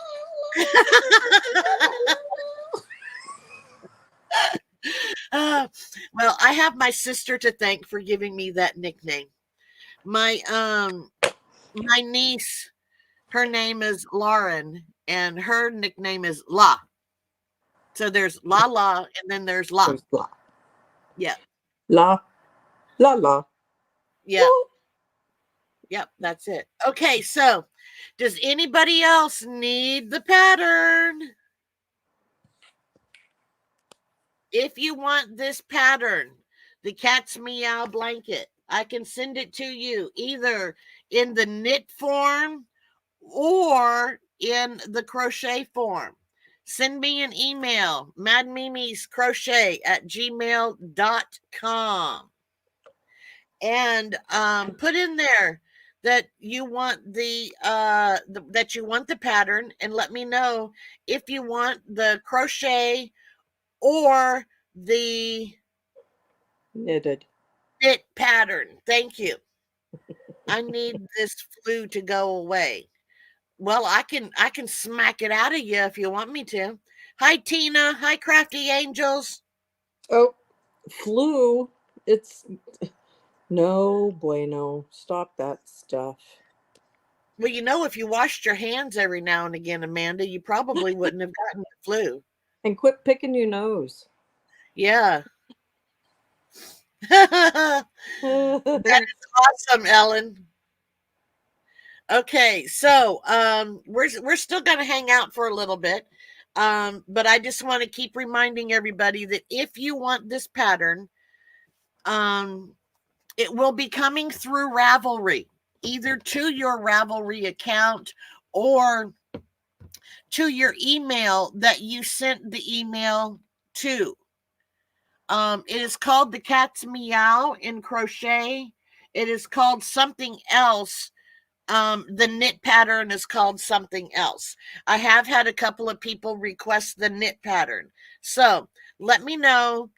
B: la, la, la, la.
A: Uh, well, I have my sister to thank for giving me that nickname. My my niece, her name is Lauren, and her nickname is La. So there's La La, and then there's La.
B: There's la,
A: Yeah,
B: la, la, la.
A: yeah, yep. That's it. Okay, so does anybody else need the pattern? If you want this pattern, the cat's meow blanket, I can send it to you either in the knit form or in the crochet form. Send me an email, madmimiscrochet@gmail.com, and put in there that you want that you want the pattern, and let me know if you want the crochet or the
B: Knitted.
A: knit pattern. Thank you. I need this flu to go away. Well, I can smack it out of you if you want me to. Hi Tina. Hi Crafty Angels.
B: Oh, flu. It's no bueno. Stop that stuff.
A: Well, if you washed your hands every now and again, Amanda, you probably wouldn't have gotten the flu.
B: And quit picking your nose.
A: Yeah. That is awesome, Ellen. Okay, so we're still gonna hang out for a little bit. But I just want to keep reminding everybody that if you want this pattern, it will be coming through Ravelry, either to your Ravelry account or to your email that you sent the email to. It is called the Cat's Meow in crochet. It is called something else. The knit pattern is called something else. I have had a couple of people request the knit pattern. So let me know.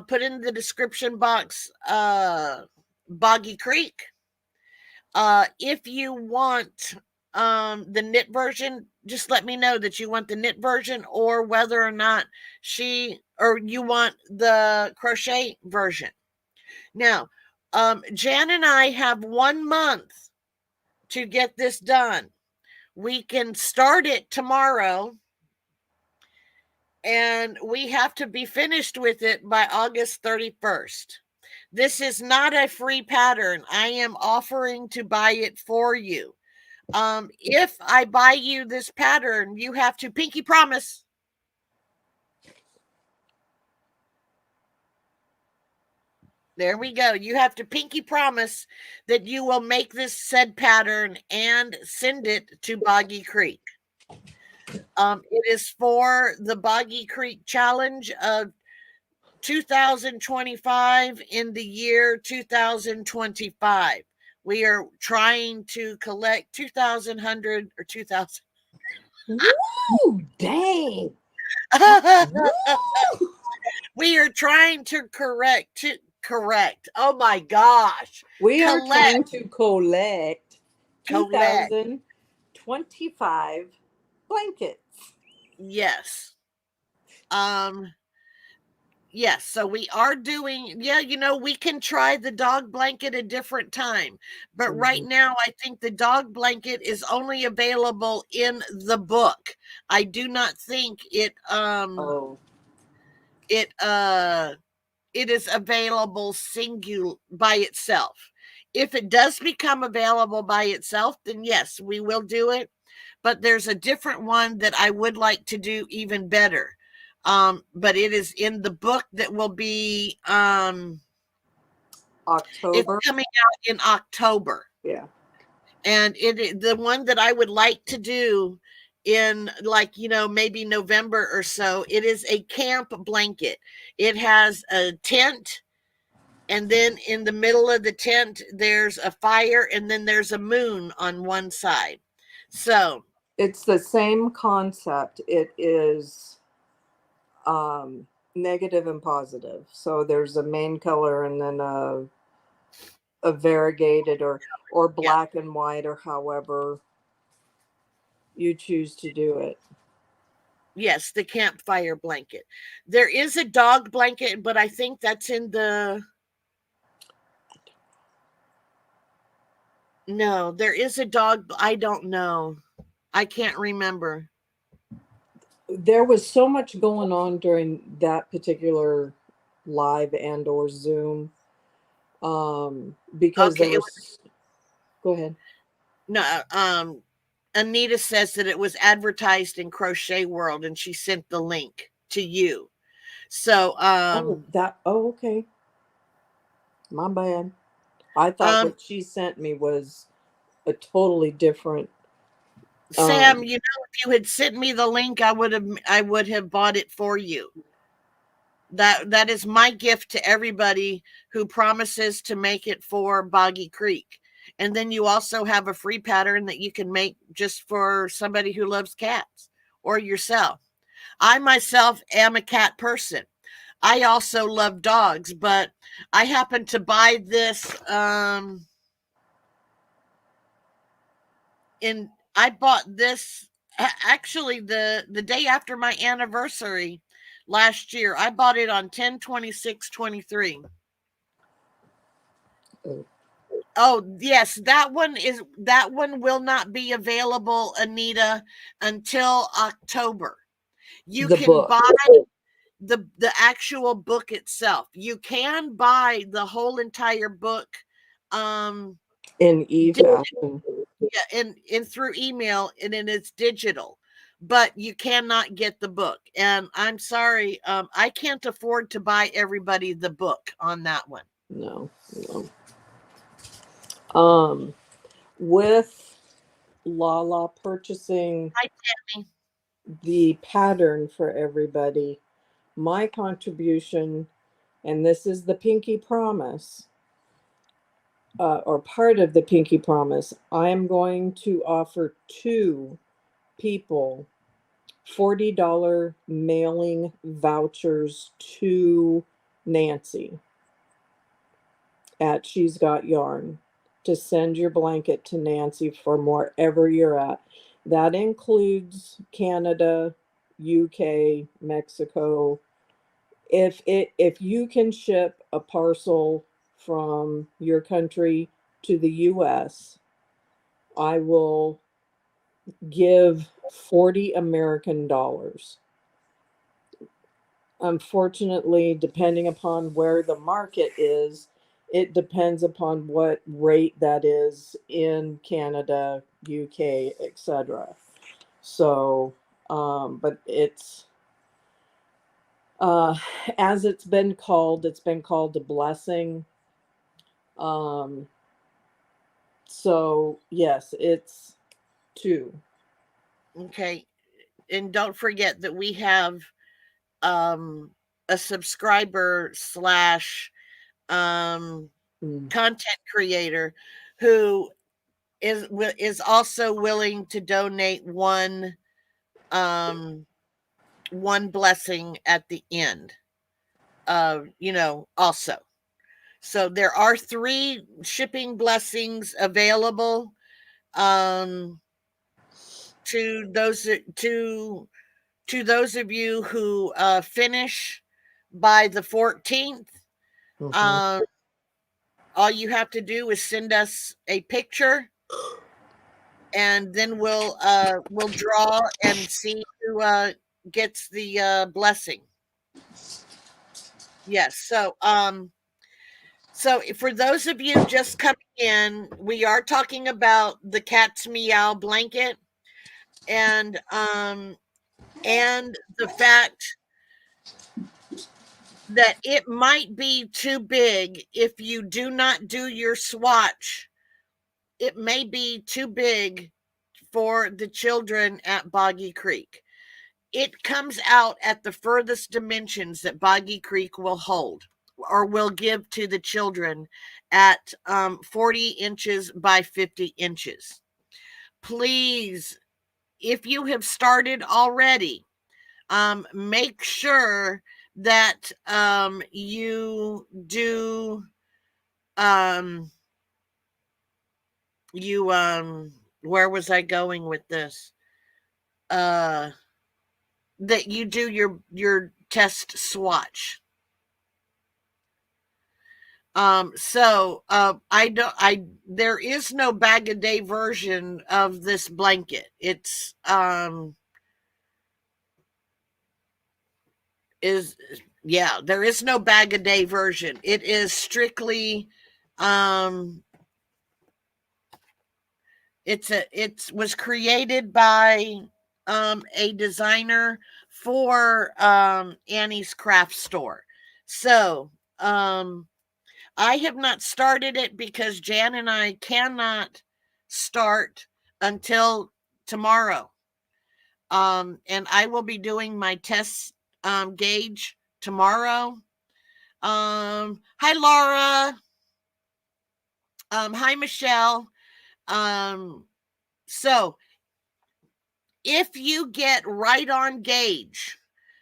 A: Put in the description box Boggy Creek. If you want the knit version, just let me know that you want the knit version, or whether or not you want the crochet version. Now, Jan and I have 1 month to get this done. We can start it tomorrow, and we have to be finished with it by August 31st. This is not a free pattern. I am offering to buy it for you. If I buy you this pattern, you have to pinky promise. There we go. You have to pinky promise that you will make this said pattern and send it to Boggy Creek. It is for the Boggy Creek Challenge of 2025 in the year 2025. We are trying to collect 2,000 or 2,000.
B: Woo! Dang!
A: We are trying to correct. Oh my gosh.
B: We are trying to collect
A: Collect.
B: 2,025 blankets.
A: Yes. Yes, so we are doing, we can try the dog blanket a different time. But right now, I think the dog blanket is only available in the book. I do not think it is available singular by itself. If it does become available by itself, then yes, we will do it. But there's a different one that I would like to do even better. But it is in the book that will be
B: October.
A: It's coming out in October.
B: Yeah.
A: And the one that I would like to do in maybe November or so, it is a camp blanket. It has a tent, and then in the middle of the tent there's a fire, and then there's a moon on one side. So
B: it's the same concept. It is negative and positive. So there's a main color and then a variegated or black and white, or however you choose to do it.
A: Yes, the campfire blanket. There is a dog blanket, but I think that's in the... No, there is a dog. I don't know. I can't remember.
B: There was so much going on during that particular live and or Zoom. Because
A: Okay,
B: there was... Go ahead.
A: No, Anita says that it was advertised in Crochet World, and she sent the link to you. So
B: okay. My bad. I thought what she sent me was a totally different.
A: Sam, if you had sent me the link, I would have bought it for you. That is my gift to everybody who promises to make it for Boggy Creek. And then you also have a free pattern that you can make just for somebody who loves cats or yourself. I myself am a cat person. I also love dogs, but I happened to buy this I bought this actually the day after my anniversary last year. I bought it on 10/26/23. Oh yes, that one will not be available, Anita, until October. You can buy the actual book itself. You can buy the whole entire book
B: in e-fashion.
A: Yeah, and through email, and then it's digital, but you cannot get the book. And I'm sorry, I can't afford to buy everybody the book on that one.
B: No. With Lala purchasing the pattern for everybody, my contribution, and this is the pinky promise, or part of the pinky promise, I'm going to offer 2 people $40 mailing vouchers to Nancy at She's Got Yarn. to send your blanket to Nancy from wherever you're at. That includes Canada, UK, Mexico. If you can ship a parcel from your country to the US, I will give 40 American dollars. Unfortunately, depending upon where the market is, it depends upon what rate that is in Canada, UK, etc. So, but uh, as it's been called a blessing. Um, so yes, it's two.
A: Okay. And don't forget that we have um a subscriber slash um
B: Mm.
A: content creator who is also willing to donate um one blessing at the end, also. So there are 3 shipping blessings available um to those to those of you who finish by the 14th.
B: Mhm.
A: um all you have to do is send us a picture, and then we'll draw and see who gets the blessing. Yes. So for those of you just coming in, we are talking about the cat's meow blanket, and the fact that it might be too big if you do not do your swatch. It may be too big for the children at Boggy Creek. It comes out at the furthest dimensions that Boggy Creek will hold or will give to the children at 40 inches by 50 inches. Please, if you have started already, make sure that you do um, you where was I going with this? Uh, that you do your test swatch. I there is no bag a day version of this blanket. It's is yeah, there is no bag a day version. It is strictly um it was created by a designer for Annie's craft store. So I have not started it because Jan and I cannot start until tomorrow. And I will be doing my test gauge tomorrow. Hi Laura. Hi Michelle. Um, so if you get right on gauge,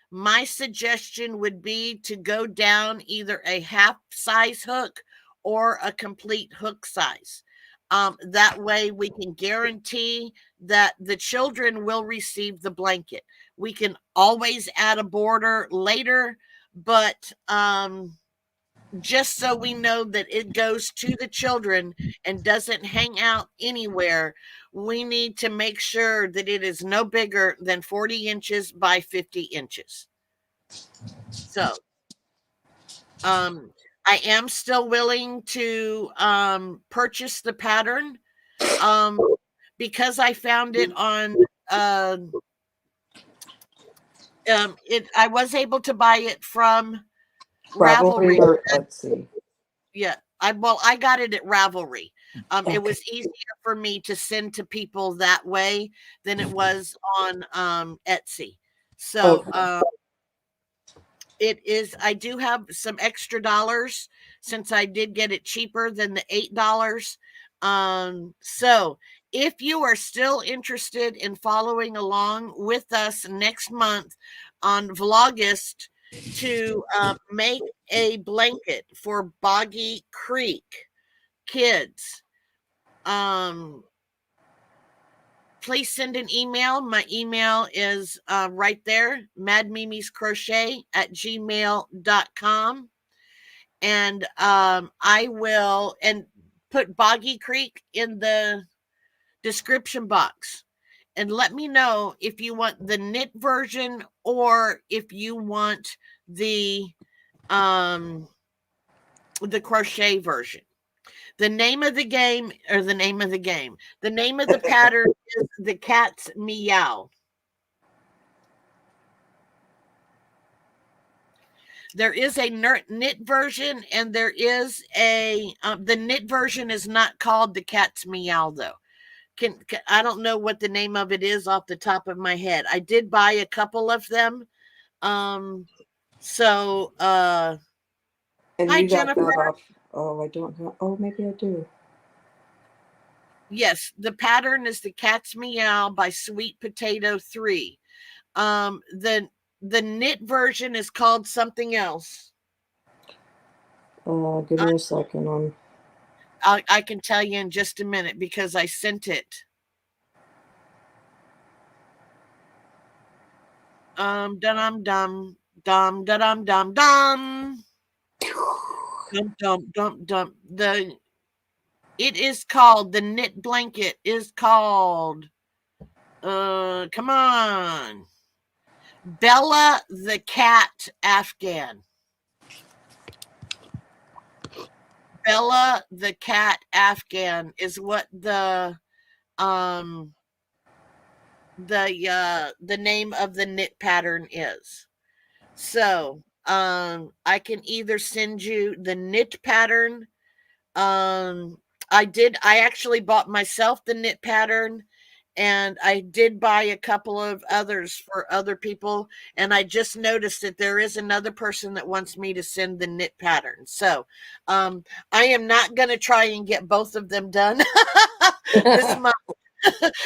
A: my suggestion would be to go down either a half size hook or a complete hook size. That way we can guarantee that the children will receive the blanket. We can always add a border later, but just so we know that it goes to the children and doesn't hang out anywhere, we need to make sure that it is no bigger than 40 inches by 50 inches. So, I am still willing to purchase the pattern um, because I found it on uh, I was able to buy it from
B: Ravelry
A: Ravelry.
B: or Etsy.
A: Yeah, I got it at Ravelry. It
B: Okay.
A: was easier for me to send to people that way than it was on Etsy. So
B: Okay.
A: it is. I do have some extra dollars since I did get it cheaper than the $8. So if you are still interested in following along with us next month on Vlogust to make a blanket for Boggy Creek kids, please send an email. My email is right there, madmimiscrochet@gmail.com. And I will put Boggy Creek in the description box. And let me know if you want the knit version or if you want the crochet version. The name of the game, or the name of the pattern is the cat's Meow. There is a knit version, and there is the knit version is not called the cat's Meow, though. I don't know what the name of it is off the top of my head. I did buy a couple of them. So
B: And
A: hi,
B: you got
A: Jennifer.
B: that off. Oh, I don't know. Oh, maybe I do.
A: Yes, the pattern is the Cat's Meow by Sweet Potato 3. The knit version is called something else.
B: Give me a second.
A: I can tell you in just a minute because I sent it. Dum dum dum dum dum dum dum dum. It is called, the knit blanket is called, come on, Bella the Cat Afghan. Bella the Cat Afghan is what the name of the knit pattern is. So I can either send you the knit pattern. I actually bought myself the knit pattern, and I did buy a couple of others for other people. And I just noticed that there is another person that wants me to send the knit pattern. So I am not going to try and get both of them done this month.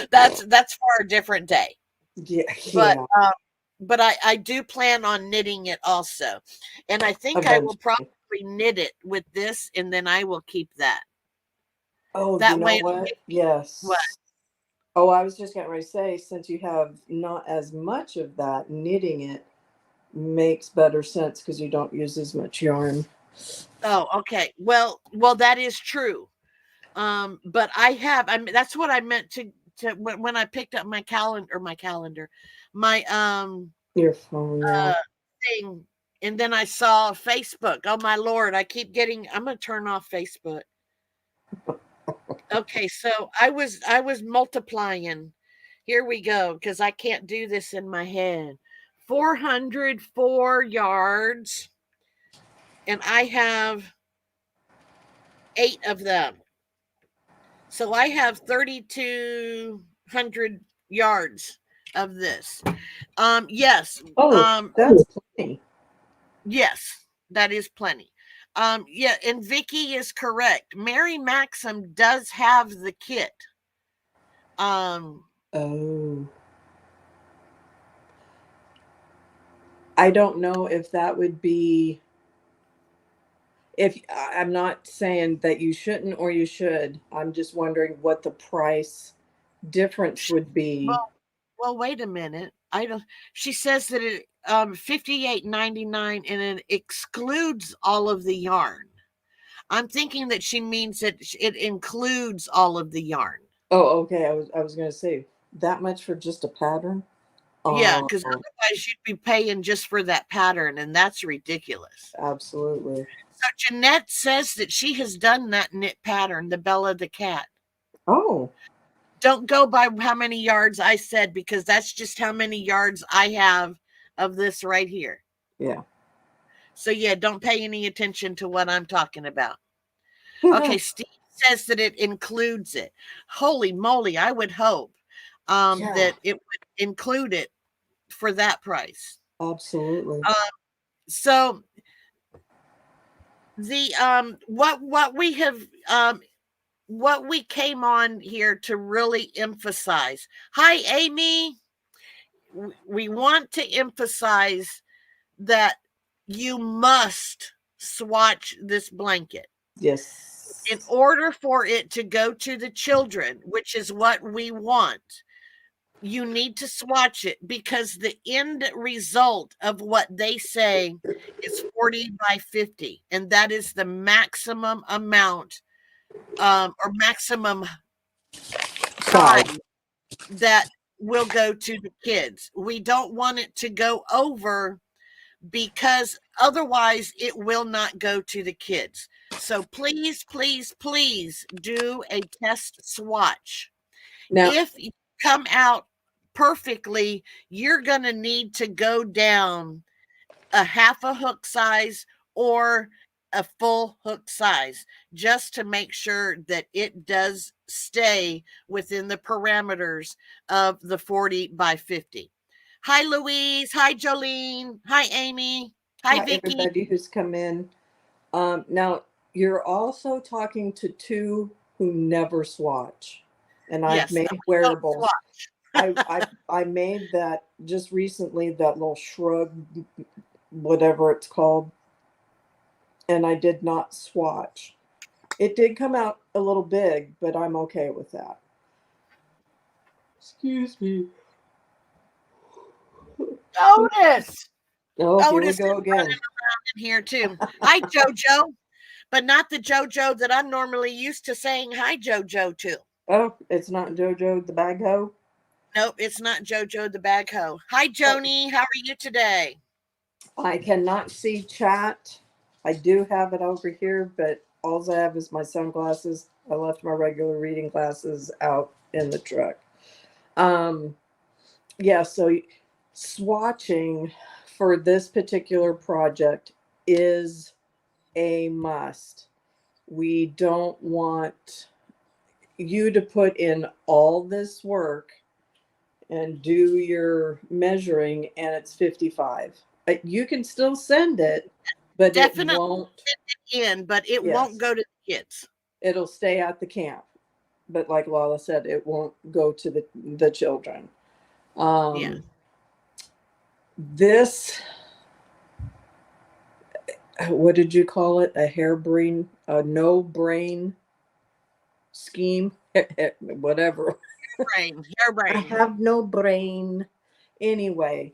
A: That's for a different day.
B: Yeah.
A: But I do plan on knitting it also. And I think
B: Eventually.
A: I will probably knit it with this, and then I will keep that.
B: Oh,
A: that
B: you know
A: way
B: what? Yes.
A: What?
B: Oh, I was just getting ready to say, since you have not as much of that, knitting it makes better sense because you don't use as much yarn.
A: Oh, okay. Well, that is true. But that's what I meant to when I picked up my calendar, my
B: Your phone.
A: thing, and then I saw Facebook. Oh my Lord, I'm gonna turn off Facebook. Okay, so I was multiplying. Here we go, because I can't do this in my head. 404 yards, and I have 8 of them. So I have 3,200 yards of this. Yes.
B: Oh, that's plenty.
A: Yes, that is plenty. Yeah, and Vicky is correct. Mary Maxim does have the kit.
B: Oh. I don't know if that would be, if I'm not saying that you shouldn't or you should. I'm just wondering what the price difference would be.
A: Well, wait a minute. I don't. She says that it $58.99, and it excludes all of the yarn. I'm thinking that she means that it includes all of the yarn.
B: Oh, okay. I was gonna say that much for just a pattern.
A: Yeah, because
B: Oh,
A: otherwise you'd be paying just for that pattern, and that's ridiculous.
B: absolutely.
A: So Jeanette says that she has done that knit pattern, the Bella the Cat.
B: Oh,
A: Don't go by how many yards I said, because that's just how many yards I have of this right here.
B: yeah.
A: So yeah, don't pay any attention to what I'm talking about. Okay, Steve says that it includes it. Holy moly, I would hope
B: Yeah.
A: that it would include it for that price.
B: Absolutely.
A: So the what we have what we came on here to really emphasize. Hi, Amy. We want to emphasize that you must swatch this blanket.
B: Yes.
A: in order for it to go to the children, which is what we want, you need to swatch it, because the end result of what they say is 40 by 50. And that is the maximum amount, or maximum
B: Size.
A: size that will go to the kids. We don't want it to go over, because otherwise it will not go to the kids. So please, please, please do a test swatch.
B: Now,
A: If you come out perfectly, you're going to need to go down a half a hook size or a full hook size, just to make sure that it does stay within the parameters of the 40 by 50. Hi, Louise. Hi, Jolene. Hi, Amy. Hi,
B: hi
A: Vicky.
B: everybody who's come in. Now, you're also talking to two who never swatch, and I've
A: Yes,
B: made
A: we don't
B: wearables.
A: swatch.
B: I made that just recently, that little shrug, whatever it's called, and I did not swatch. It did come out a little big, but I'm okay with that. Excuse me.
A: Otis.
B: Oh, here we
A: Otis
B: go
A: is
B: again.
A: running around in here too. Hi, JoJo, but not the JoJo that I'm normally used to saying hi, JoJo to.
B: Oh, it's not JoJo the bag hoe?
A: Nope, it's not JoJo the bag hoe. Hi, Joni. How are you today?
B: I cannot see chat. I do have it over here, but all I have is my sunglasses. I left my regular reading glasses out in the truck. Yeah, so swatching for this particular project is a must. We don't want you to put in all this work and do your measuring and it's 55. You can still send it, but
A: Definitely
B: it won't.
A: in, but it won't go to the kids.
B: It'll stay at the camp. But like Lala said, it won't go to the children.
A: Yeah.
B: This, what did you call it? A no brain scheme? Whatever.
A: Brain,
B: I
A: hair brain.
B: have no brain. Anyway,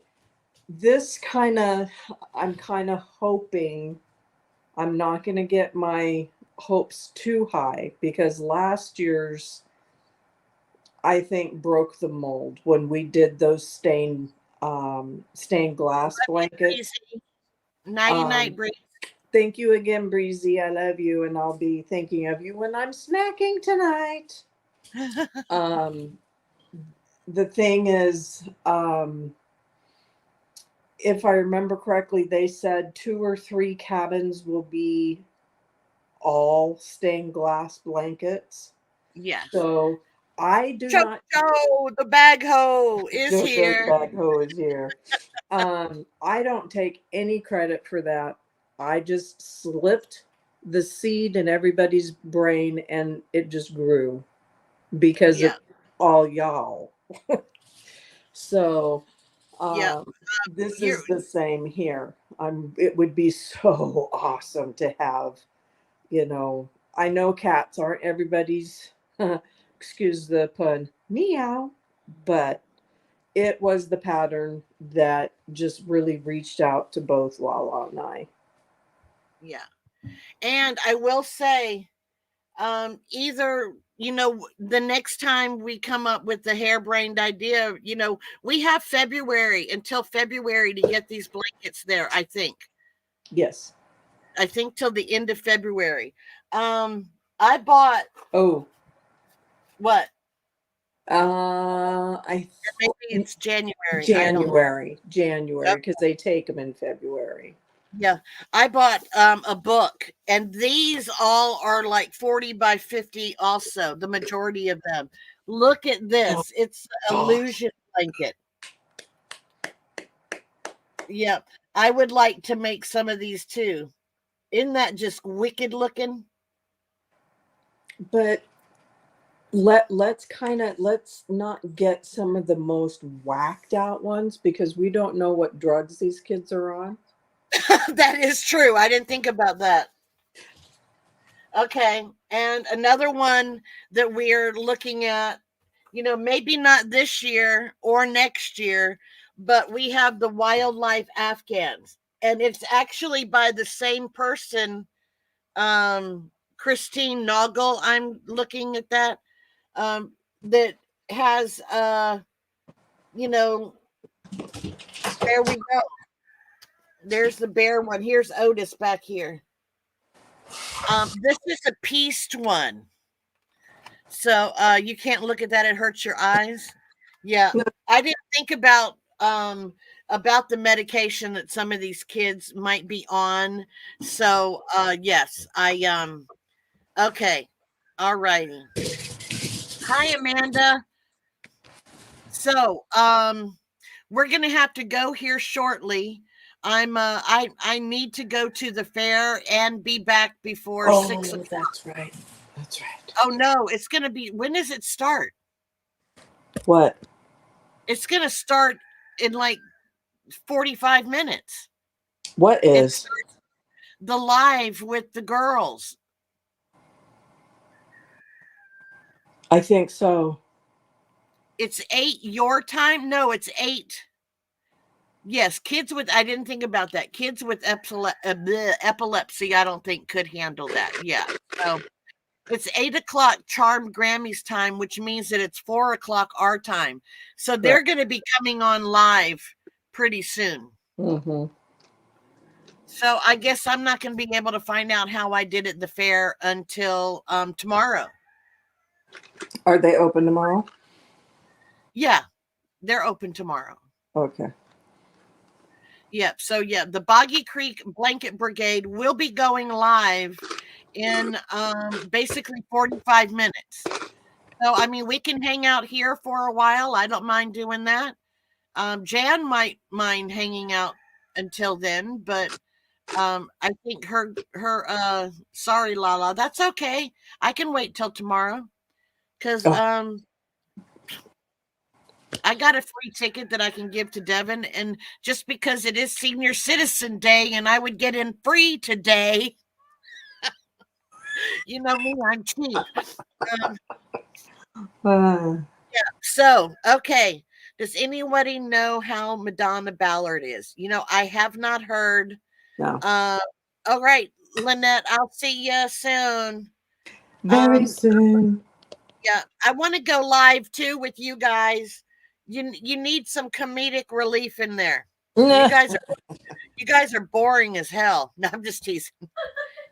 B: I'm kind of hoping I'm not going to get my hopes too high, because last year's, I think, broke the mold when we did those stained glass blankets.
A: Nighty night, Breeze.
B: Thank you again, Breezy. I love you, and I'll be thinking of you when I'm snacking tonight. The thing is, if I remember correctly, they said 2 or 3 cabins will be all stained glass blankets.
A: Yeah.
B: So I do not.
A: JoJo, the bag hoe is
B: JoJo
A: here.
B: the bag hoe is here. I don't take any credit for that. I just slipped the seed in everybody's brain, and it just grew because of all y'all. So this is the same here. It would be so awesome to have, I know cats aren't everybody's, excuse the pun, meow, but it was the pattern that just really reached out to both Lala and I.
A: Yeah. And I will say, either, the next time we come up with the harebrained idea, we have until February to get these blankets there, I think.
B: Yes.
A: I think till the end of February. I bought.
B: Oh.
A: What?
B: Maybe
A: it's January.
B: January, because
A: Yep.
B: they take them in February.
A: Yeah, I bought a book, and these all are like 40 by 50 also, the majority of them. Look at this. It's illusion blanket. Yep. I would like to make some of these too. Isn't that just wicked looking?
B: But let's not get some of the most whacked out ones, because we don't know what drugs these kids are on.
A: That is true. I didn't think about that. Okay. And another one that we're looking at, maybe not this year or next year, but we have the wildlife Afghans. And it's actually by the same person, Christine Noggle. I'm looking at that. That has there we go. There's the bear one. Here's Otis back here. This is a pieced one. So you can't look at that, it hurts your eyes. Yeah. I didn't think about the medication that some of these kids might be on. So yes, okay. All righty. Hi, Amanda. So we're gonna have to go here shortly. I need to go to the fair and be back before 6 o'clock.
B: That's right. That's right.
A: Oh no, it's gonna be, when does it start?
B: What?
A: It's gonna start in like 45 minutes.
B: What is?
A: The live with the girls.
B: I think so.
A: It's 8 your time? No, it's 8. Yes, I didn't think about that. Kids with epilepsy, I don't think could handle that. Yeah. So it's 8 o'clock Charm Grammy's time, which means that it's 4 o'clock our time. So they're going to be coming on live pretty soon.
B: Mm-hmm.
A: So I guess I'm not going to be able to find out how I did at the fair until tomorrow.
B: Are they open tomorrow?
A: Yeah, they're open tomorrow.
B: Okay.
A: Yep. So yeah, the Boggy Creek Blanket Brigade will be going live in basically 45 minutes. So I mean, we can hang out here for a while. I don't mind doing that. Jan might mind hanging out until then, but I think her sorry, Lala, that's okay. I can wait till tomorrow because I got a free ticket that I can give to Devin, and just because it is Senior Citizen Day and I would get in free today, you know me, I'm cheap. Yeah. So, okay. Does anybody know how Madonna Ballard is? I have not heard.
B: No.
A: All right, Lynette, I'll see you soon.
B: Very soon.
A: Yeah, I want to go live too with you guys. You need some comedic relief in there. You guys are boring as hell. No, I'm just teasing.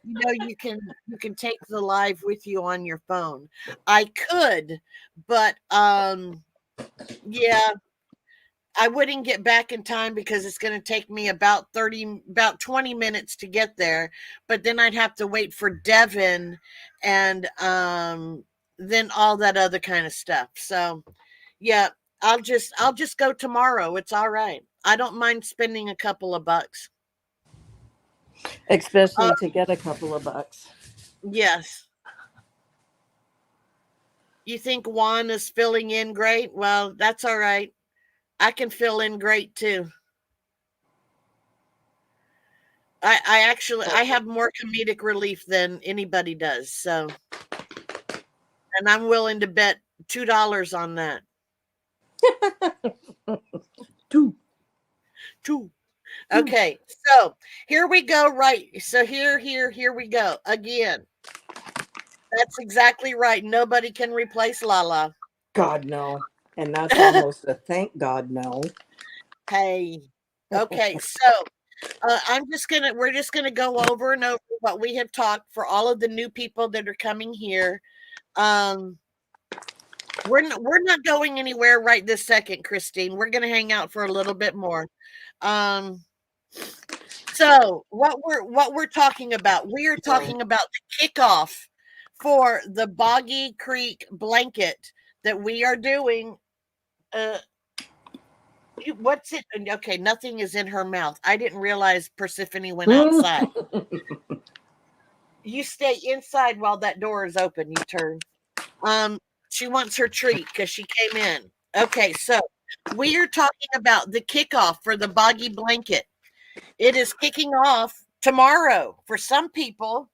A: You can take the live with you on your phone. I could, but yeah, I wouldn't get back in time because it's going to take me about 20 minutes to get there, but then I'd have to wait for Devin and then all that other kind of stuff. So yeah, I'll just go tomorrow. It's all right. I don't mind spending a couple of bucks.
B: Especially to get a couple of bucks.
A: Yes. You think Juan is filling in great? Well, that's all right. I can fill in great too. I have more comedic relief than anybody does. So, and I'm willing to bet $2 on that.
B: Two.
A: Okay, so here we go. Right. So here we go again. That's exactly right. Nobody can replace Lala.
B: God, no. And that's almost a thank God no.
A: Hey. Okay, so we're just gonna go over and over what we have talked for all of the new people that are coming here. We're not going anywhere right this second, Christine. We're gonna hang out for a little bit more. So what we're talking about, we are talking about the kickoff for the Boggy Creek blanket that we are doing. What's it? Okay, nothing is in her mouth. I didn't realize Persephone went outside. You stay inside while that door is open. You turn. She wants her treat because she came in. Okay, so we are talking about the kickoff for the Boggy blanket. It is kicking off tomorrow. For some people,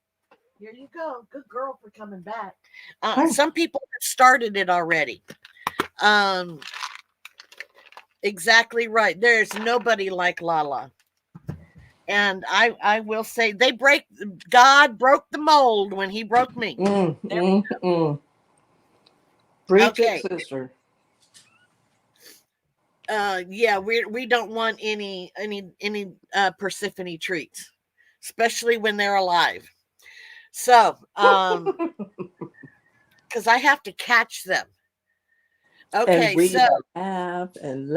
A: Here you go. Good girl for coming back.
B: Hi.
A: Some people have started it already. Exactly right. There's nobody like Lala. And I will say God broke the mold when he broke me.
B: Preach it,
A: Okay.
B: sister.
A: Yeah, we don't want any Persephone treats, especially when they're alive. So, because I have to catch them.
B: And
A: Okay,
B: we
A: so
B: laugh and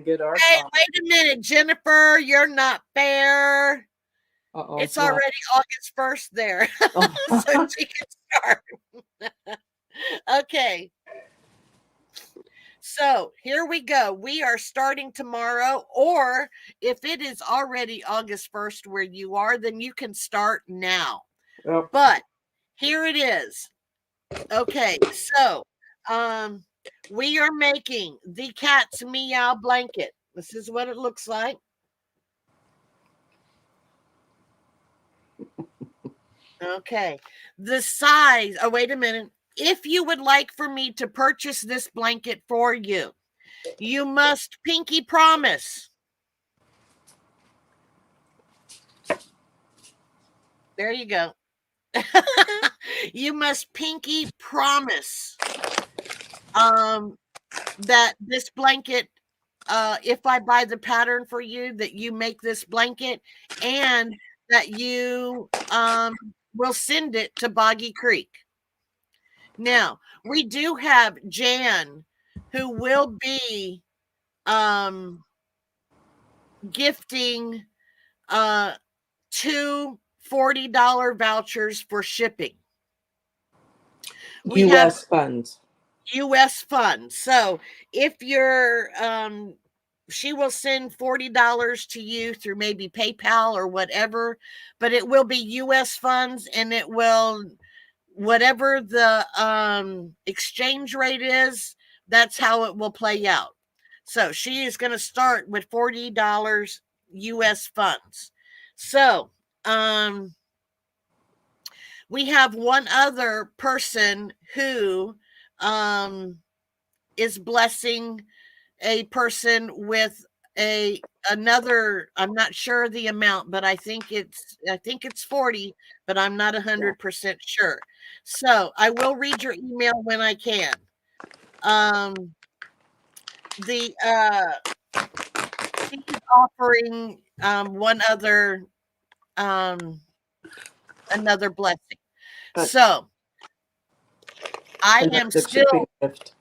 B: get our
A: hey,
B: fun.
A: wait a minute, Jennifer, you're not fair.
B: Uh-oh,
A: It's
B: what?
A: already August 1st there,
B: Oh.
A: so she can start. Okay. So here we go. We are starting tomorrow, or if it is already August 1st where you are, then you can start now.
B: Yep.
A: But here it is. Okay, so we are making the cat's meow blanket. This is what it looks like. Okay, the size. Oh, wait a minute. If you would like for me to purchase this blanket for you, you must pinky promise. There you go. You must pinky promise that this blanket, if I buy the pattern for you, that you make this blanket and that you will send it to Boggy Creek. Now, we do have Jan who will be gifting two $40 vouchers for shipping. We have
B: U.S. funds.
A: U.S. funds. So if you're, she will send $40 to you through maybe PayPal or whatever, but it will be U.S. funds, and it will, whatever the exchange rate is, that's how it will play out. So she is going to start with $40 U.S. funds. So, we have one other person who is blessing a person with another. I'm not sure the amount, but I think it's 40, but I'm not 100% sure. So I will read your email when I can. The she's offering one other another blessing. So I am
B: The
A: still.
B: shipping gift.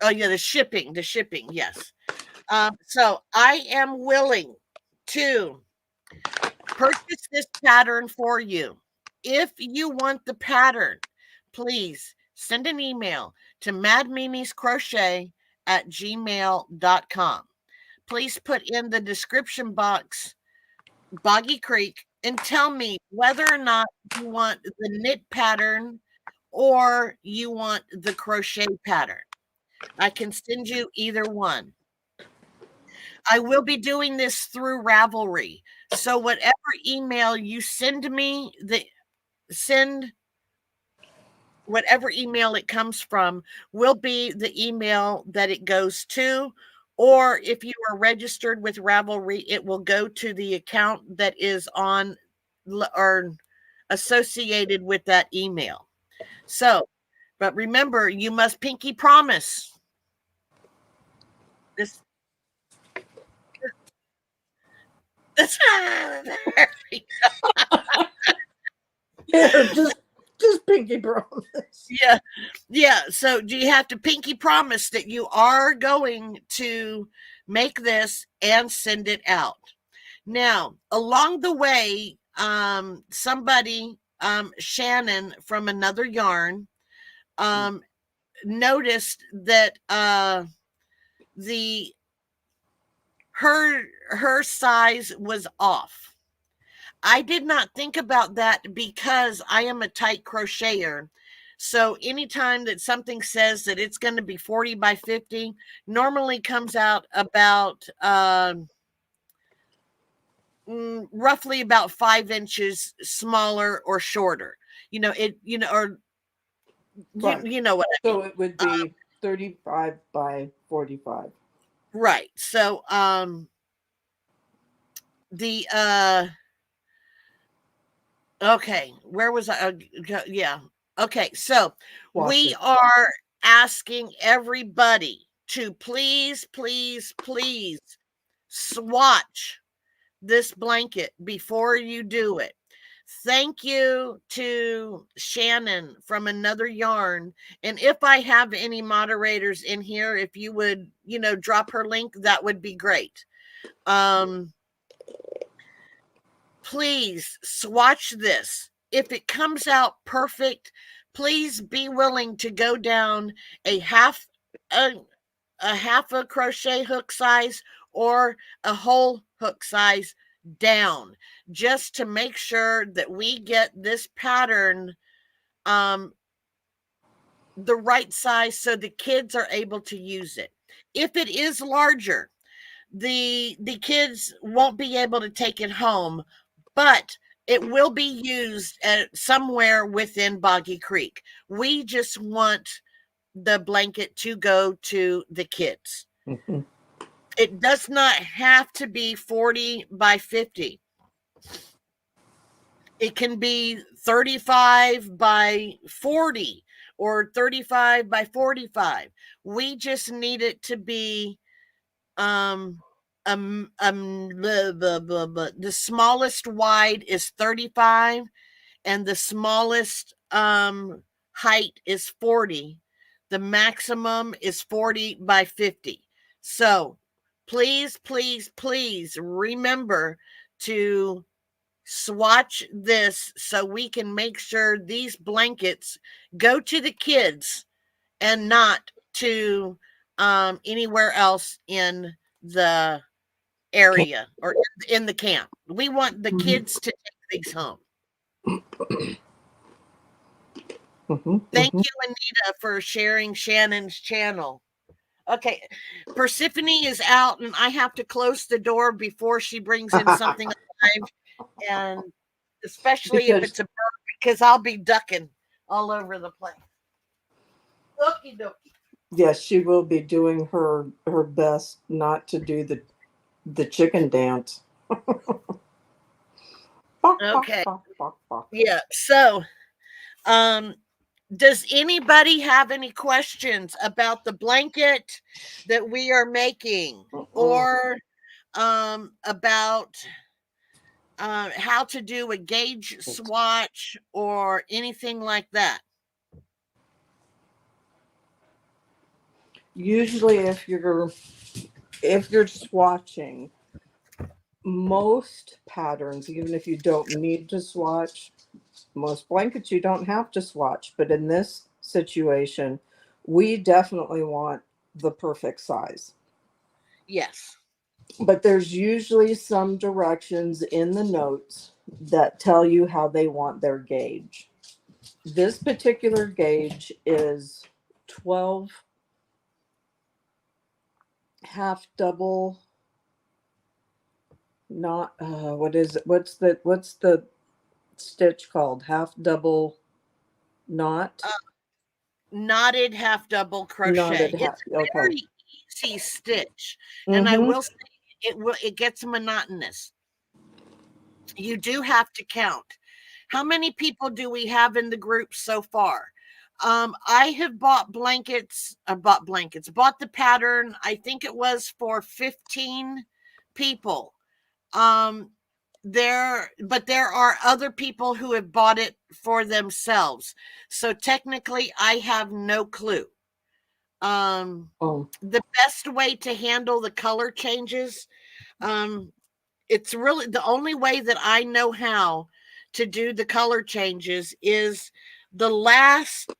A: Oh yeah, the shipping, yes. So I am willing to purchase this pattern for you. If you want the pattern, please send an email to madmimiscrochet@gmail.com. Please put in the description box Boggy Creek and tell me whether or not you want the knit pattern or you want the crochet pattern. I can send you either one. I will be doing this through Ravelry. So whatever email you send me, whatever email it comes from will be the email that it goes to. Or if you are registered with Ravelry, it will go to the account that is on or associated with that email. So, but remember, you must pinky promise. This there we
B: Here, just pinky promise.
A: Yeah. So do you have to pinky promise that you are going to make this and send it out? Now, along the way, somebody, Shannon from Another Yarn, noticed that the her size was off. I did not think about that because I am a tight crocheter. So anytime that something says that it's going to be 40 by 50, normally comes out about roughly about 5 inches smaller or shorter. or
B: Right.
A: you know what I mean.
B: So it would be 35 by 45.
A: Right. So the okay, where was I? Yeah. Okay, so we
B: Swatches.
A: are asking everybody to please, please, please swatch this blanket before you do it. Thank you to Shannon from Another Yarn. And if I have any moderators in here, if you would, drop her link, that would be great. Please swatch this. If it comes out perfect, please be willing to go down a half a crochet hook size or a whole hook size down, just to make sure that we get this pattern the right size so the kids are able to use it. If it is larger, the kids won't be able to take it home, but it will be used at somewhere within Boggy Creek. We just want the blanket to go to the kids.
B: Mm-hmm.
A: It does not have to be 40 by 50. It can be 35 by 40 or 35 by 45. We just need it to be the smallest wide is 35 and the smallest height is 40. The maximum is 40 by 50. So please, please, please remember to swatch this so we can make sure these blankets go to the kids and not to anywhere else in the area or in the camp. We want the kids to take these home. Thank you, Anita, for sharing Shannon's channel. Okay, Persephone is out, and I have to close the door before she brings in something alive, and especially if it's a bird, because I'll be ducking all over the place. Okie dokie.
B: Yes, she will be doing her best not to do the chicken dance.
A: Okay. Yeah. So, does anybody have any questions about the blanket that we are making, or about how to do a gauge swatch or anything like that?
B: Usually, if you're swatching, most patterns, even if you don't need to swatch, most blankets you don't have to swatch. But in this situation, we definitely want the perfect size.
A: Yes.
B: But there's usually some directions in the notes that tell you how they want their gauge. This particular gauge is 12 half double, not what is it, what's the stitch called? Half double knot?
A: Knotted half double crochet.
B: Knotted half,
A: It's a very easy stitch, and I will say it gets monotonous. You do have to count. How many people do we have in the group so far? I have bought bought the pattern. I think it was for 15 people. But there are other people who have bought it for themselves. So technically I have no clue. The best way to handle the color changes, it's really the only way that I know how to do the color changes is the last,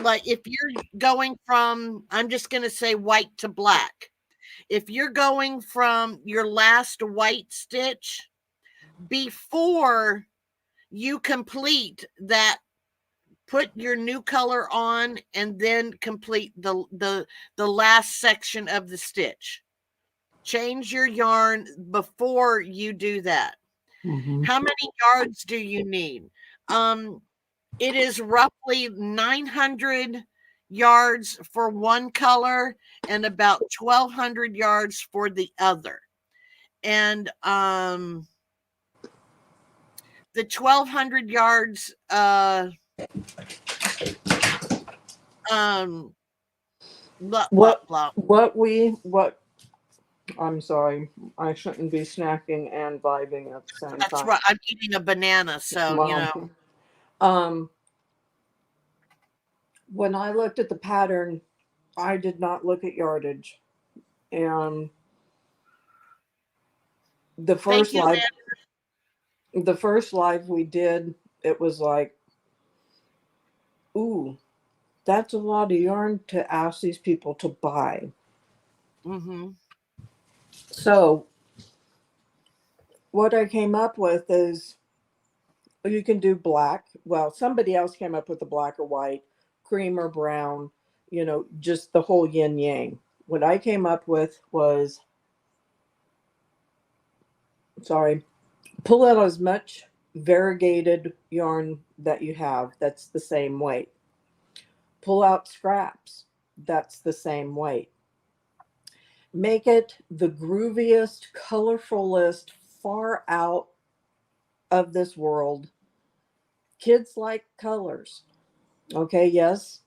A: like if you're going from, I'm just going to say white to black. If you're going from your last white stitch, before you complete that, put your new color on and then complete the last section of the stitch. Change your yarn before you do that. How many yards do you need? It is roughly 900 yards for one color and about 1,200 yards for the other. And the 1,200 yards
B: What I'm sorry, I shouldn't be snacking and vibing at the same
A: that's
B: time.
A: right. I'm eating a banana, so you know.
B: Um, when I looked at the pattern, I did not look at yardage. And the
A: Thank
B: first
A: you,
B: live
A: Ann.
B: the first live we did, it was like, ooh, that's a lot of yarn to ask these people to buy.
A: Mm-hmm.
B: So what I came up with is you can do black. Well, somebody else came up with the black or white, cream or brown, just the whole yin yang. What I came up with was, sorry, pull out as much variegated yarn that you have that's the same weight. Pull out scraps that's the same weight. Make it the grooviest, colorfulest, far out of this world. Kids like colors. Okay, yes,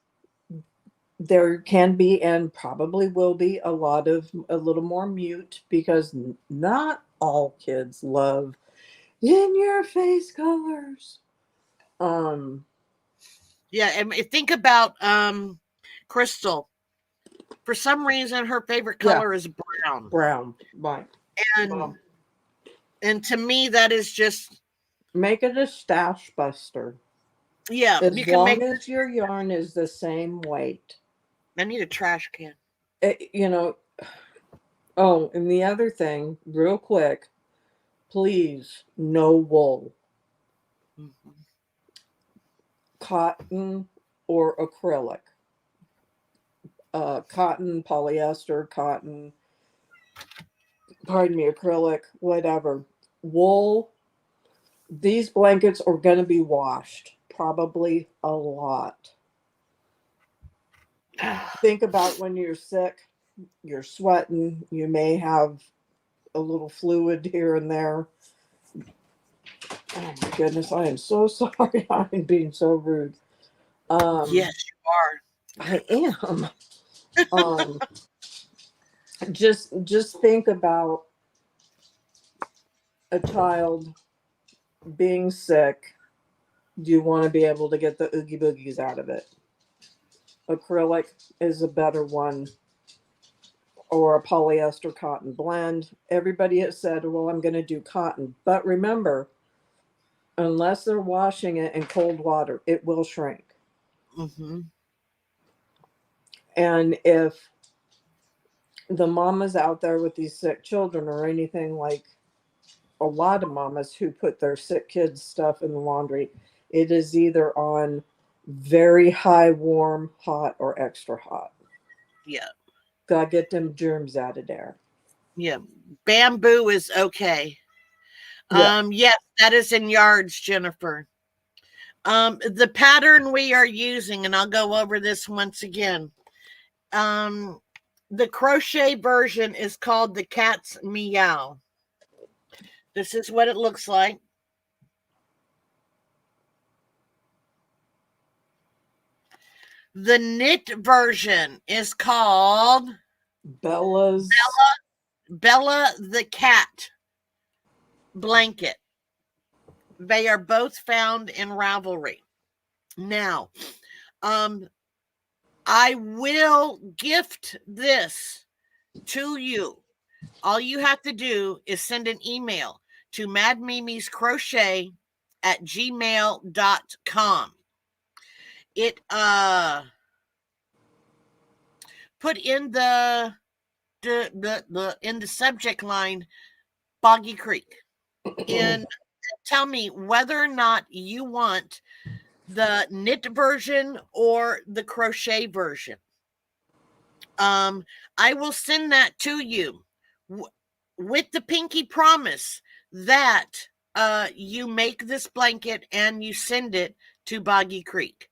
B: there can be and probably will be a little more mute because not all kids love in your face colors.
A: Yeah, and think about Crystal. For some reason, her favorite
B: Yeah,
A: color is brown,
B: brown, right.
A: and and to me, that is just
B: Make it a stash buster.
A: yeah.
B: As
A: You can make.
B: long as your yarn is the same weight.
A: I need a trash can.
B: You know, oh, and the other thing, real quick, please, no wool.
A: Mm-hmm.
B: Cotton or acrylic. Cotton, polyester, cotton, pardon me, acrylic, whatever. Wool, these blankets are going to be washed, probably a lot. Think about when you're sick, you're sweating, you may have a little fluid here and there. Oh my goodness, I am so sorry. I'm being so rude.
A: Yes, you
B: I am. Um, just think about a child being sick. Do you want to be able to get the oogie boogies out of it? Acrylic is a better one, or a polyester cotton blend. Everybody has said, well, I'm going to do cotton. But remember, unless they're washing it in cold water, it will shrink.
A: are. Mm-hmm.
B: And if the mamas out there with these sick children or anything, like a lot of mamas who put their sick kids stuff in the laundry, it is either on very high warm, hot, or extra hot.
A: Yeah,
B: Gotta get them germs out of there.
A: yeah. Bamboo is okay.
B: Yeah.
A: Yes, that is in yards, Jennifer. The pattern we are using, and I'll go over this once again. The crochet version is called the Cat's Meow. This is what it looks like. The knit version is called
B: Bella's.
A: Bella the Cat Blanket. They are both found in Ravelry. Now, I will gift this to you. All you have to do is send an email to madmimiscrochet at gmail.com. It put in the in the subject line Boggy Creek, and tell me whether or not you want the knit version or the crochet version. I will send that to you with the pinky promise that you make this blanket and you send it to Boggy Creek.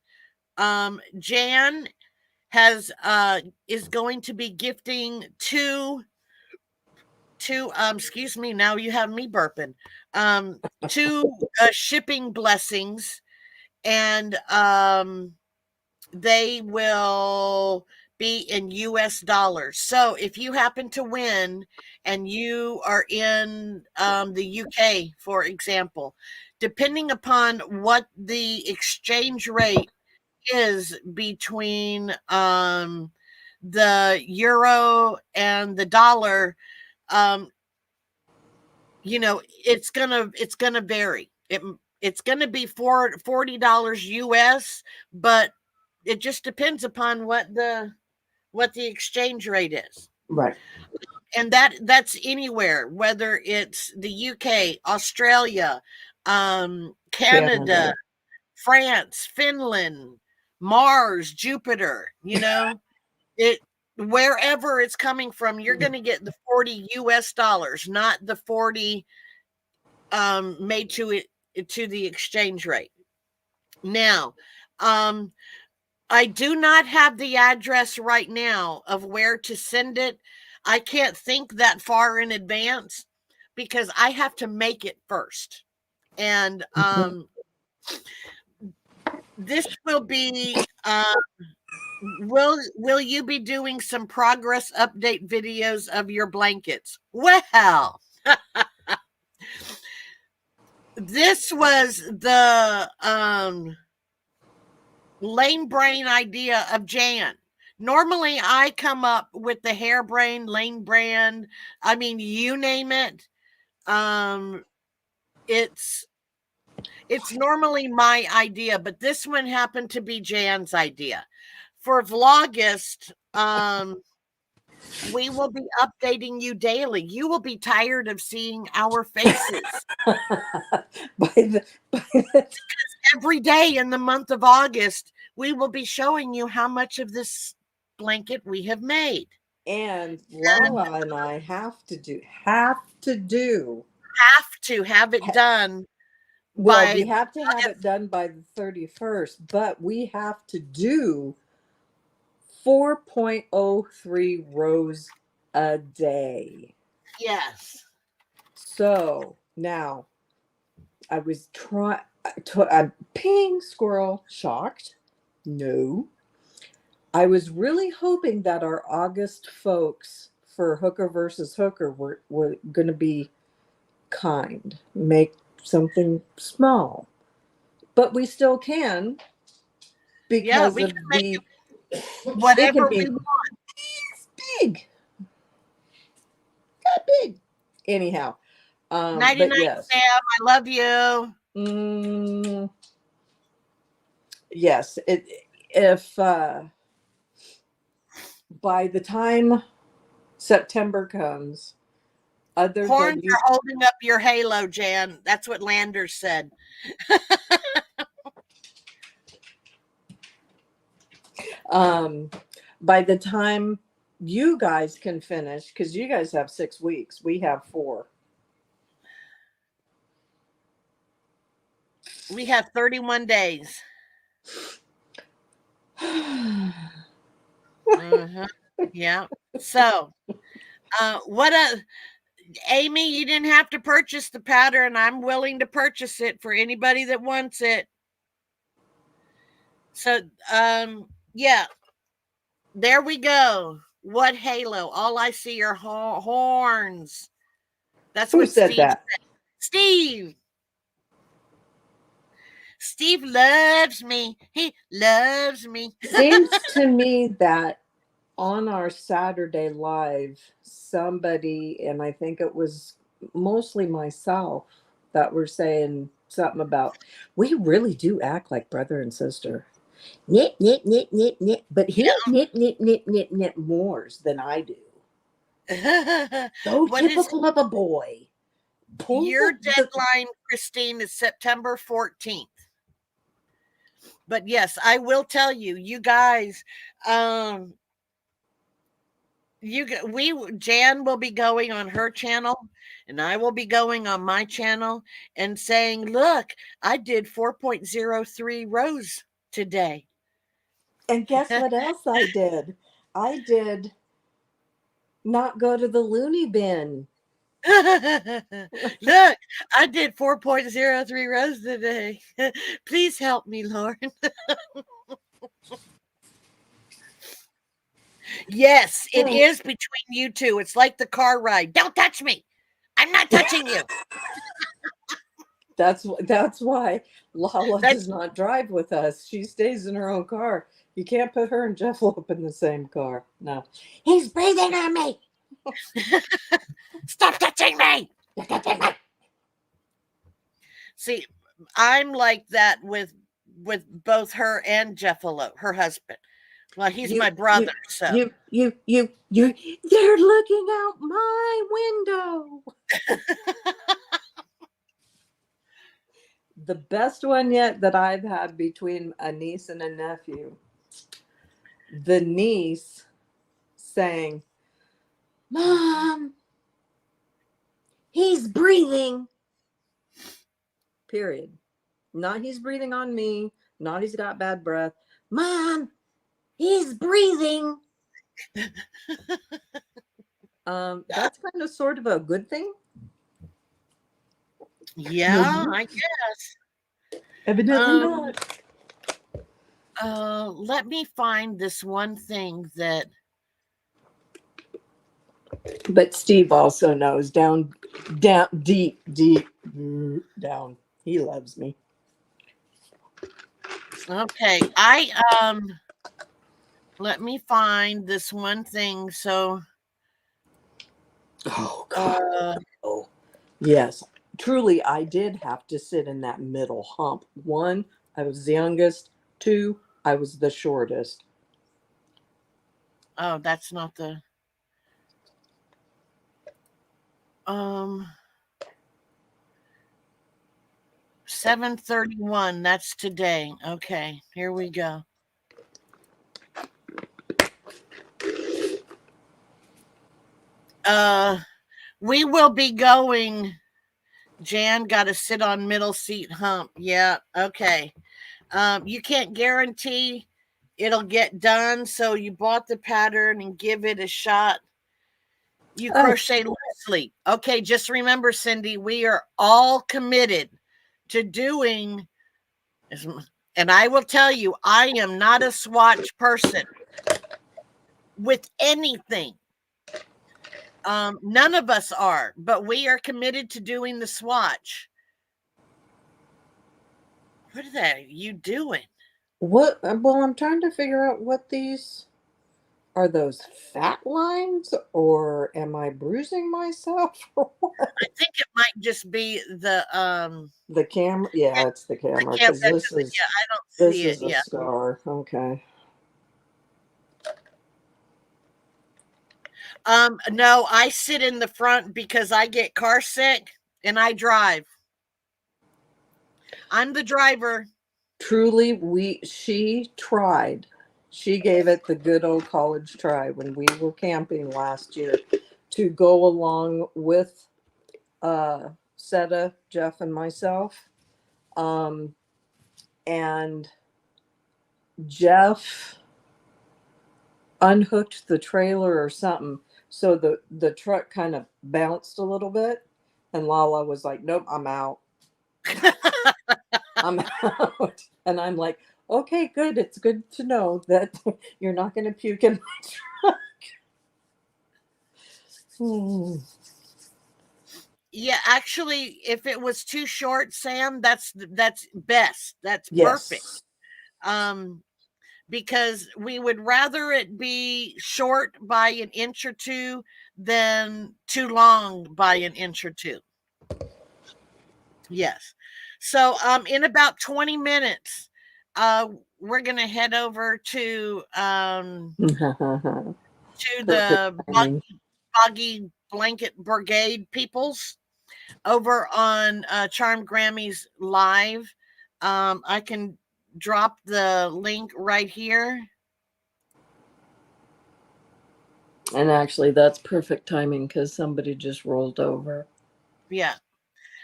A: Jan is going to be gifting two excuse me, now you have me burping. Two shipping blessings, and they will be in US dollars. So if you happen to win and you are in the UK, for example, depending upon what the exchange rate is between the euro and the dollar, it's gonna vary. It's gonna be $40 US, but it just depends upon what the exchange rate is.
B: Right.
A: And that's anywhere, whether it's the UK, Australia, Canada, France, Finland, Mars, Jupiter, it wherever it's coming from, you're going to get the 40 US dollars, not the 40 made to the exchange rate. Now, I do not have the address right now of where to send it. I can't think that far in advance because I have to make it first. And this will be will you be doing some progress update videos of your blankets? Well, this was the lame brain idea of Jan. Normally I come up with the harebrained, lame brand. I mean, you name it. It's normally my idea, but this one happened to be Jan's idea. For Vlogust, we will be updating you daily. You will be tired of seeing our faces. Every day in the month of August, we will be showing you how much of this blanket we have made.
B: And Lala and I have to
A: have it done.
B: Well, we have to have it done by the 31st, but we have to do 4.03 rows a day.
A: Yes.
B: So now I was I'm ping squirrel shocked. No. I was really hoping that our August folks for Hooker versus Hooker were going to be kind, make something small, but we still can because
A: we
B: of
A: can make whatever we want.
B: Big, got big. Anyhow,
A: 99
B: but yes,
A: Sam, I love you.
B: Yes, if by the time September comes, other
A: horns
B: than
A: are holding up your halo, Jan. That's what Landers said.
B: By the time you guys can finish, because you guys have 6 weeks, we have 4.
A: We have 31 days. Yeah. So, Amy, you didn't have to purchase the pattern. I'm willing to purchase it for anybody that wants it. So, yeah. There we go. What halo? All I see are horns. That's
B: Who
A: what
B: said
A: Steve
B: that?
A: said. Steve loves me. He loves me.
B: Seems to me that on our Saturday live, somebody, and I think it was mostly myself, that were saying something about, we really do act like brother and sister. Knit, knit, knit, knit, knit. But he knit, knit, knit, knit, knit more than I do. So typical of a boy.
A: Your deadline, Christine, is September 14th. But yes, I will tell you, you guys, Jan will be going on her channel, and I will be going on my channel and saying, look, I did 4.03 rows today.
B: And guess what else I did? I did not go to the loony bin.
A: Look, I did 4.03 rows today. Please help me, Lauren. Yes, it is between you two. It's like the car ride. Don't touch me. I'm not touching you.
B: That's why Lala does not drive with us. She stays in her own car. You can't put her and Jeff up in the same car. No. He's breathing on me.
A: Stop touching me. See, I'm like that with both her and Jeffalo, her husband. Well, he's my brother, so
B: you're looking out my window. The best one yet that I've had between a niece and a nephew. The niece saying, "Mom, he's breathing." Period. Not he's breathing on me. Not he's got bad breath. Mom, he's breathing. That's kind of sort of a good thing.
A: Yeah, I guess.
B: Evidently not.
A: Let me find this one thing that.
B: But Steve also knows down, deep down. He loves me.
A: Okay, let me find this one thing. So,
B: oh God. Yes, truly, I did have to sit in that middle hump. 1, I was the youngest. 2, I was the shortest.
A: Oh, that's not the. 7:31. That's today. Okay, here we go. We will be going. Jan got to sit on middle seat hump. Yeah. Okay. You can't guarantee it'll get done, so you bought the pattern and give it a shot. You crochet loosely. Okay, just remember, Cindy, we are all committed to doing, and I will tell you, I am not a swatch person with anything. None of us are, but we are committed to doing the swatch. What are you doing?
B: What? Well, I'm trying to figure out what these are. Those fat lines, or am I bruising myself?
A: I think it might just be the
B: camera. Yeah, it's the camera because this is.
A: Yeah, I don't see
B: this
A: it.
B: is a scar. Okay.
A: No, I sit in the front because I get car sick and I drive. I'm the driver.
B: Truly, she tried. She gave it the good old college try when we were camping last year to go along with Seta, Jeff, and myself. And Jeff unhooked the trailer or something, so the truck kind of bounced a little bit, and Lala was like, "Nope, I'm out." I'm out. And I'm like, okay, good. It's good to know that you're not going to puke in my truck.
A: Yeah, actually, if it was too short, Sam, that's best. That's perfect. Because we would rather it be short by an inch or two than too long by an inch or two. Yes. So in about 20 minutes, we're gonna head over to the Boggy Blanket Brigade peoples over on Charm Grammy's live. I can drop the link right here.
B: And actually, that's perfect timing because somebody just rolled over.
A: Yeah.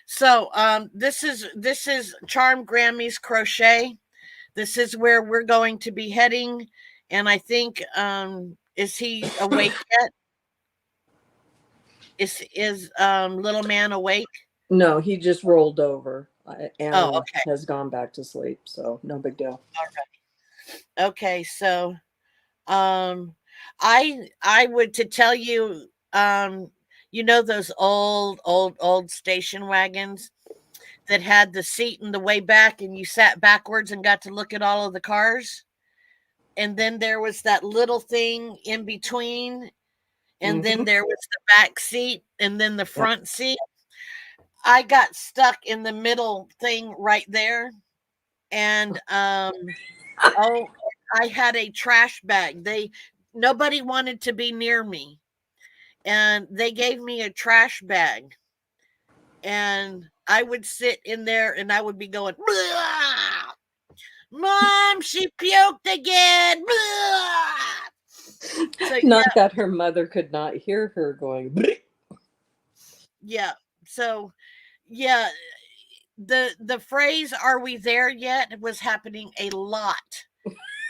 A: So this is Charm Grammy's Crochet. This is where we're going to be heading. And I think is he awake yet? Is little man awake?
B: No, he just rolled over
A: Oh,
B: and
A: okay.
B: has gone back to sleep. So no big deal.
A: All right. Okay, so I would to tell you you know those old station wagons that had the seat in the way back and you sat backwards and got to look at all of the cars, and then there was that little thing in between, and then
B: Mm-hmm.
A: there was the back seat and then the
B: Yep.
A: front seat. I got stuck in the middle thing right there, and oh, I had a trash bag. Nobody wanted to be near me, and they gave me a trash bag, and I would sit in there and I would be going, "Blah! Mom, she puked again." So
B: Not that her mother could not hear her going.
A: yeah, so yeah, the phrase "Are we there yet?" was happening a lot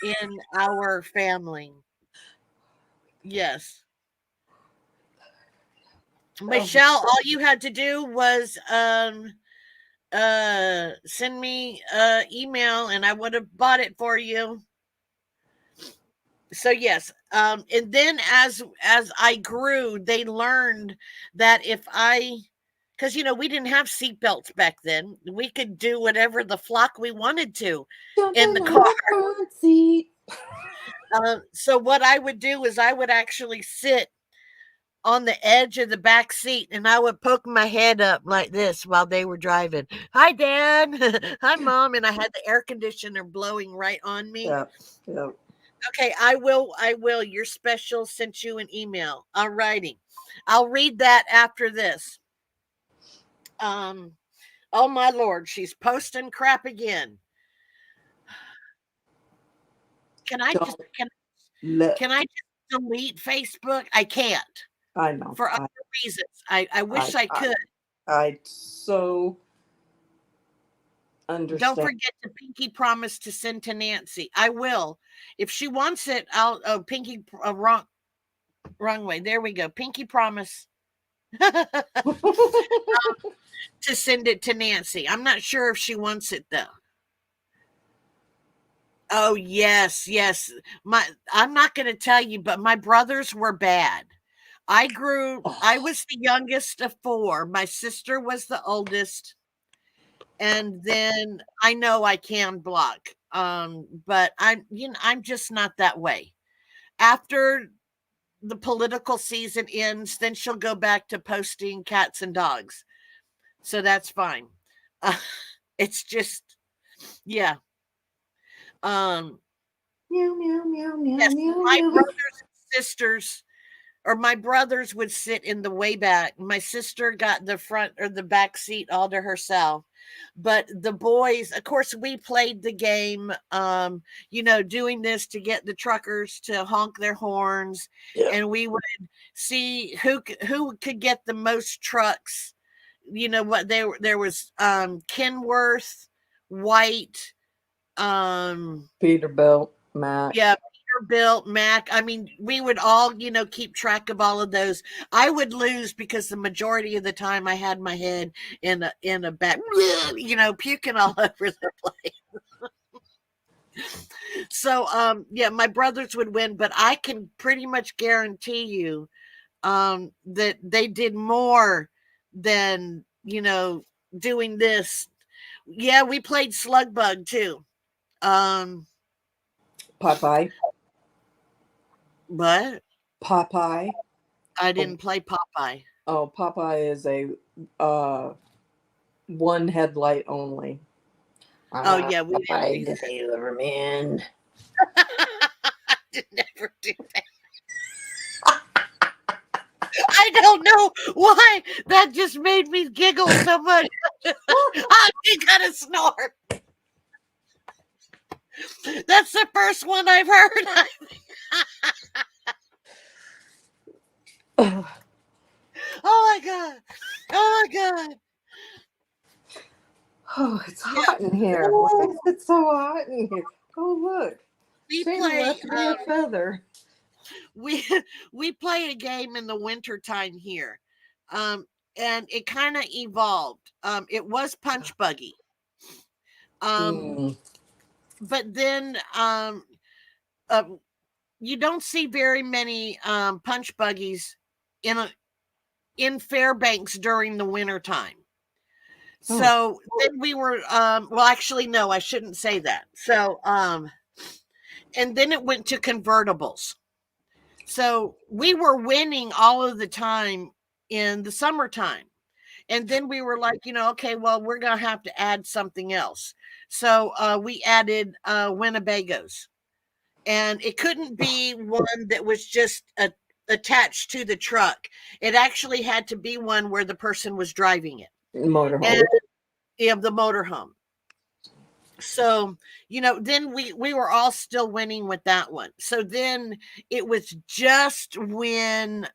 A: in our family. Yes. Michelle, all you had to do was send me email and I would have bought it for you. So yes, and then as I grew, they learned that if I, because we didn't have seatbelts back then, we could do whatever the flock we wanted to in
B: Jumping
A: the
B: on
A: car.
B: the front seat.
A: So what I would do is I would actually sit on the edge of the back seat and I would poke my head up like this while they were driving. Hi, Dad. Hi, Mom. And I had the air conditioner blowing right on me.
B: Yep. Yep.
A: Okay, I will. I will. Your special sent you an email. All righty. I'll read that after this. Um, oh my Lord, she's posting crap again. Can I just
B: Don't let.
A: can I just delete Facebook? I can't
B: I know.
A: for other reasons. I
B: I,
A: wish I
B: I,
A: could.
B: I so
A: Don't
B: understand.
A: forget to pinky promise to send to Nancy. I will. If she wants it, I'll pinky wrong way. There we go. Pinky promise to send it to Nancy. I'm not sure if she wants it though. Oh yes, yes. I'm not going to tell you, but my brothers were bad. I was the youngest of four. My sister was the oldest, and then I know I can block. But I'm just not that way. After the political season ends, then she'll go back to posting cats and dogs. So that's fine. Uh, it's just yeah. Um
B: Meow meow meow meow
A: yes,
B: meow
A: my
B: meow.
A: brothers and sisters or my brothers would sit in the way back. My sister got the front or the back seat all to herself. But the boys, of course, we played the game, doing this to get the truckers to honk their horns,
B: Yeah.
A: and we would see who could get the most trucks. You know what there was Kenworth, White,
B: Peterbilt, Mac.
A: yeah, Peterbilt, Mac. I mean, we would all, keep track of all of those. I would lose because the majority of the time I had my head in a bag, puking all over the place. So, yeah, my brothers would win, but I can pretty much guarantee you, that they did more than doing this. Yeah, we played Slug Bug too. Um,
B: Popeye.
A: but
B: Popeye.
A: I didn't play Popeye.
B: Oh, Popeye is a one headlight only.
A: Oh yeah, we
B: Popeye
A: didn't.
B: the Sailor Man.
A: I did never do that. I don't know why that just made me giggle so much. You gotta snort. That's the first one I've heard.
B: Oh,
A: Oh my God. Oh my God.
B: it's
A: Yeah.
B: hot in here. Why is it so hot in here? Oh, look.
A: We
B: Shayna
A: play
B: left me a feather.
A: we we play a game in the wintertime here. And it kind of evolved. It was Punch Buggy.
B: Mm,
A: But then uh, you don't see very many punch buggies in in Fairbanks during the winter time.
B: oh,
A: So then we were well, actually no, I shouldn't say that. So and then it went to convertibles. So we were winning all of the time in the summertime. And then we were like, okay, well, we're going to have to add something else. So we added Winnebagos. And it couldn't be one that was just attached to the truck. It actually had to be one where the person was driving it.
B: motorhome.
A: And the motorhome. So, then we were all still winning with that one. So then it was just when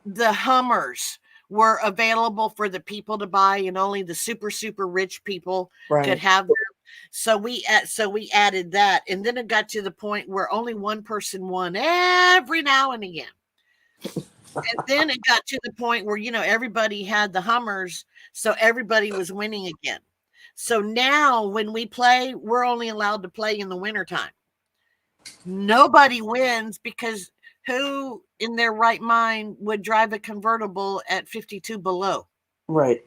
A: the Hummers were available for the people to buy, and only the super, super rich people could have them. So we added that, and then it got to the point where only one person won every now and again. And then it got to the point where everybody had the Hummers, so everybody was winning again. So now when we play, we're only allowed to play in the wintertime. Nobody wins because who in their right mind would drive a convertible at 52 below?
B: Right.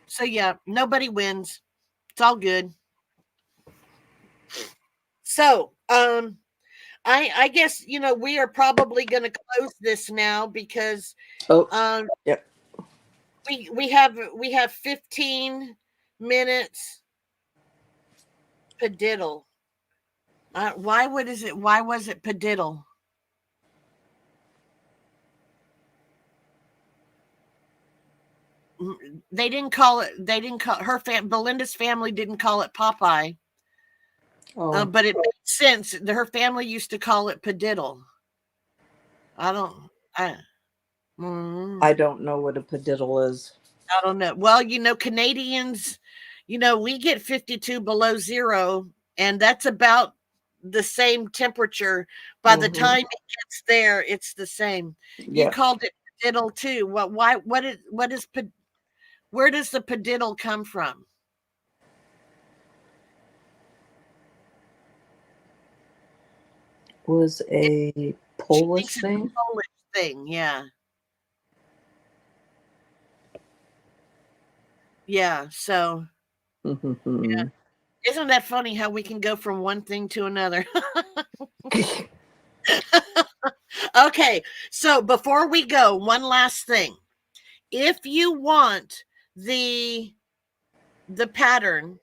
A: So yeah, nobody wins. It's all good. So, I guess we are probably going to close this now because
B: yep.
A: we have 15 minutes padiddle. Why was it padiddle? They didn't call Belinda's family didn't call it Popeye. But it makes sense. Her family used to call it padiddle. I don't
B: know what a padiddle is.
A: I don't know. Well, Canadians, we get 52 below zero, and that's about the same temperature. By the time it gets there, it's the same. You called it padiddle too. Where does the padiddle come from?
B: Was a Polish thing?
A: Polish thing, yeah. Yeah, so yeah. Isn't that funny how we can go from one thing to another? Okay, so before we go, one last thing. If you want the pattern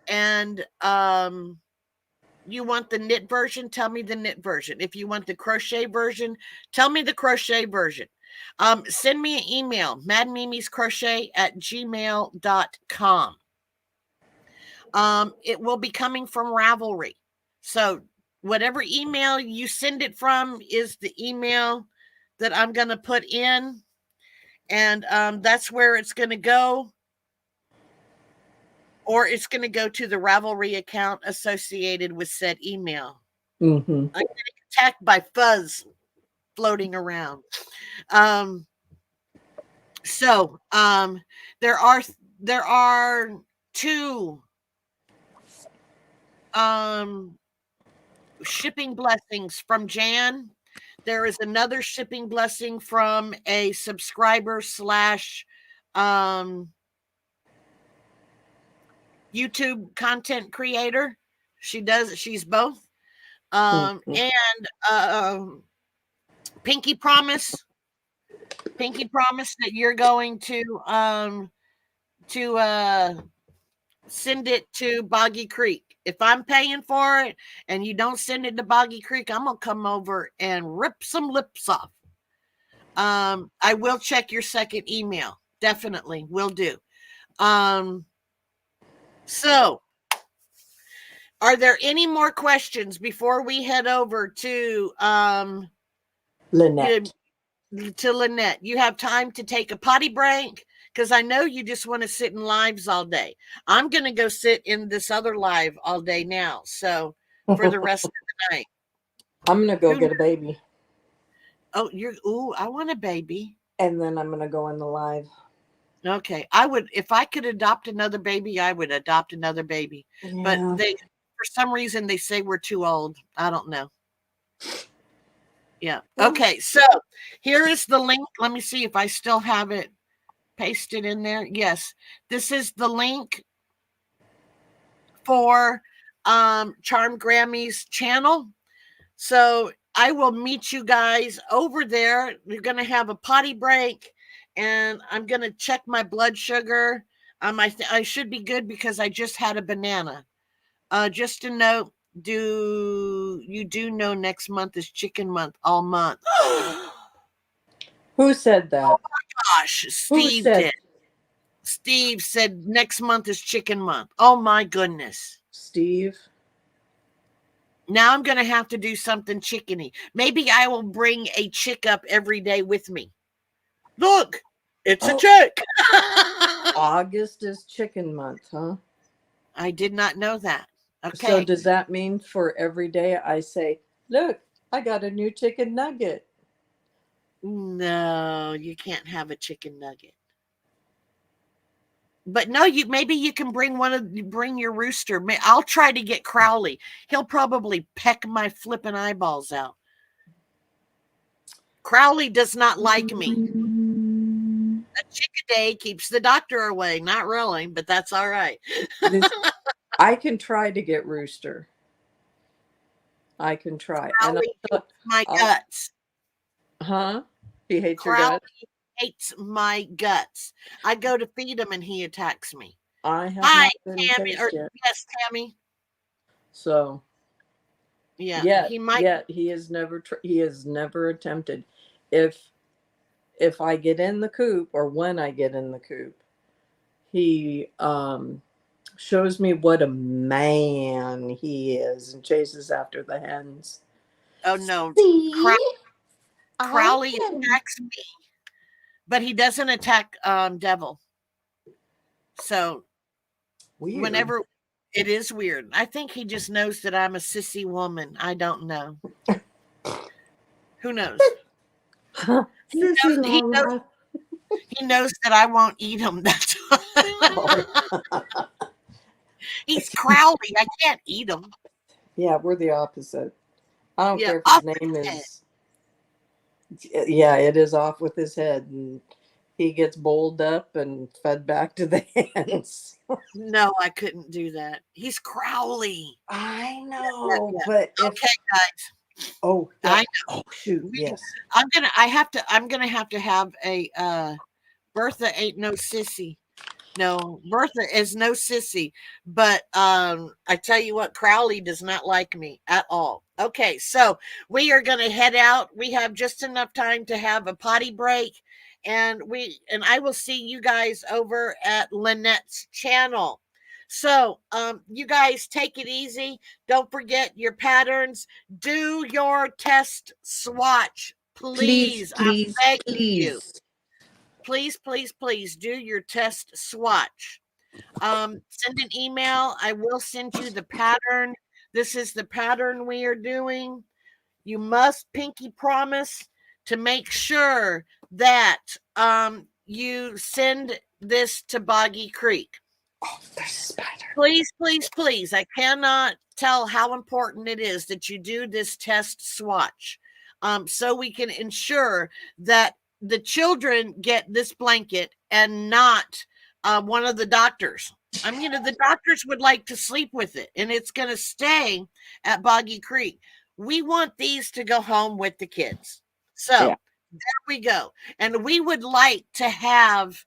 A: and you want the knit version, tell me the knit version. If you want the crochet version, tell me the crochet version. Send me an email, madmimiscrochet@gmail.com. It will be coming from Ravelry. So whatever email you send it from is the email that I'm going to put in. And that's where it's going to go. Or it's going to go to the Ravelry account associated with said email. I'm getting attacked by fuzz floating around. So there are two shipping blessings from Jan. There is another shipping blessing from a subscriber / YouTube content creator. She's both. And Pinky promise that you're going to send it to Boggy Creek. If I'm paying for it and you don't send it to Boggy Creek, I'm gonna come over and rip some lips off. I will check your second email. Definitely will do. So Are there any more questions before we head over to
B: Lynette.
A: Lynette? You have time to take a potty break because I know you just want to sit in lives all day. I'm going to go sit in this other live all day now. So for the rest of the night,
B: I'm gonna go get a baby,
A: I want a baby.
B: and then I'm gonna go in the live.
A: Okay, I would if I could adopt another baby, I would adopt another baby. But
B: Yeah.
A: for some reason, they say we're too old. I don't know. Yeah.
B: Well,
A: Okay. So here is the link. Let me see if I still have it pasted in there. Yes. This is the link for Charm Grammy's channel. So I will meet you guys over there. We're going to have a potty break and I'm going to check my blood sugar. I should be good because I just had a banana. Just a note, do you know next month is chicken month all month?
B: who said that?
A: Gosh,
B: Who
A: Steve
B: said?
A: did. Steve said next month is chicken month. Oh my goodness.
B: Steve.
A: Now I'm going to have to do something chickeny. Maybe I will bring a chick up every day with me. Look, it's a chick.
B: August is chicken month, huh?
A: I did not know that. Okay.
B: So does that mean for every day I say, look, I got a new chicken nugget?
A: No, you can't have a chicken nugget. But no, maybe you can bring your rooster. I'll try to get Crowley. He'll probably peck my flipping eyeballs out. Crowley does not like me. A chick a day keeps the doctor away. Not really, but that's all right.
B: I can try to get Rooster. I can try.
A: Crowley hates my guts.
B: Huh? He hates your
A: Crowley
B: guts?
A: hates my guts. I go to feed him and he attacks me.
B: I have
A: Hi,
B: not been
A: Tammy.
B: tasted yet.
A: Yes, Tammy.
B: So
A: yeah,
B: he might. He has never attempted. If I get in the coop, or when I get in the coop, he shows me what a man he is and chases after the hens.
A: Oh no.
B: See?
A: Crowley attacks me, but he doesn't attack Devil. So
B: Weird.
A: whenever it is weird, I think he just knows that I'm a sissy woman. I don't know. Who knows? He knows that I won't eat him. That's why. He's Crowley. I can't eat him.
B: Yeah, we're the opposite. I don't care if his name is. Yeah, it is off with his head, and he gets bowled up and fed back to the hens.
A: No, I couldn't do that. He's Crowley.
B: I know, but
A: okay, guys.
B: Oh,
A: I know.
B: Oh, shoot! Yes,
A: I'm gonna have to have a Bertha ain't no sissy. No, Bertha is no sissy. But I tell you what, Crowley does not like me at all. Okay, so we are gonna head out. We have just enough time to have a potty break, and I will see you guys over at Lynette's channel. So you guys take it easy. Don't forget your patterns. Do your test swatch, please.
B: please,
A: I'm begging you. Please do your test swatch. Send an email. I will send you the pattern. This is the pattern we are doing. You must pinky promise to make sure that you send this to Boggy Creek.
B: Oh, there's a spider.
A: Please. I cannot tell how important it is that you do this test swatch, so we can ensure that the children get this blanket and not one of the doctors. I mean, the doctors would like to sleep with it, and it's going to stay at Boggy Creek. We want these to go home with the kids. So there we go. And we would like to have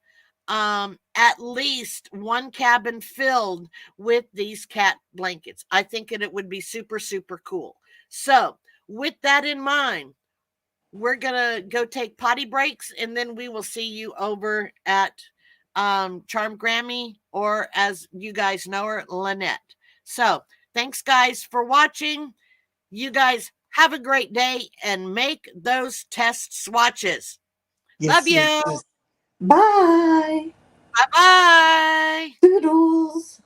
A: at least one cabin filled with these cat blankets. I think it would be super, super cool. So with that in mind, we're gonna go take potty breaks, and then we will see you over at Charm Grammy, or as you guys know her, Lynette. So Thanks, guys, for watching. You guys have a great day and make those test swatches. Love you.
B: Yes. Bye.
A: Bye-bye.
B: Toodles.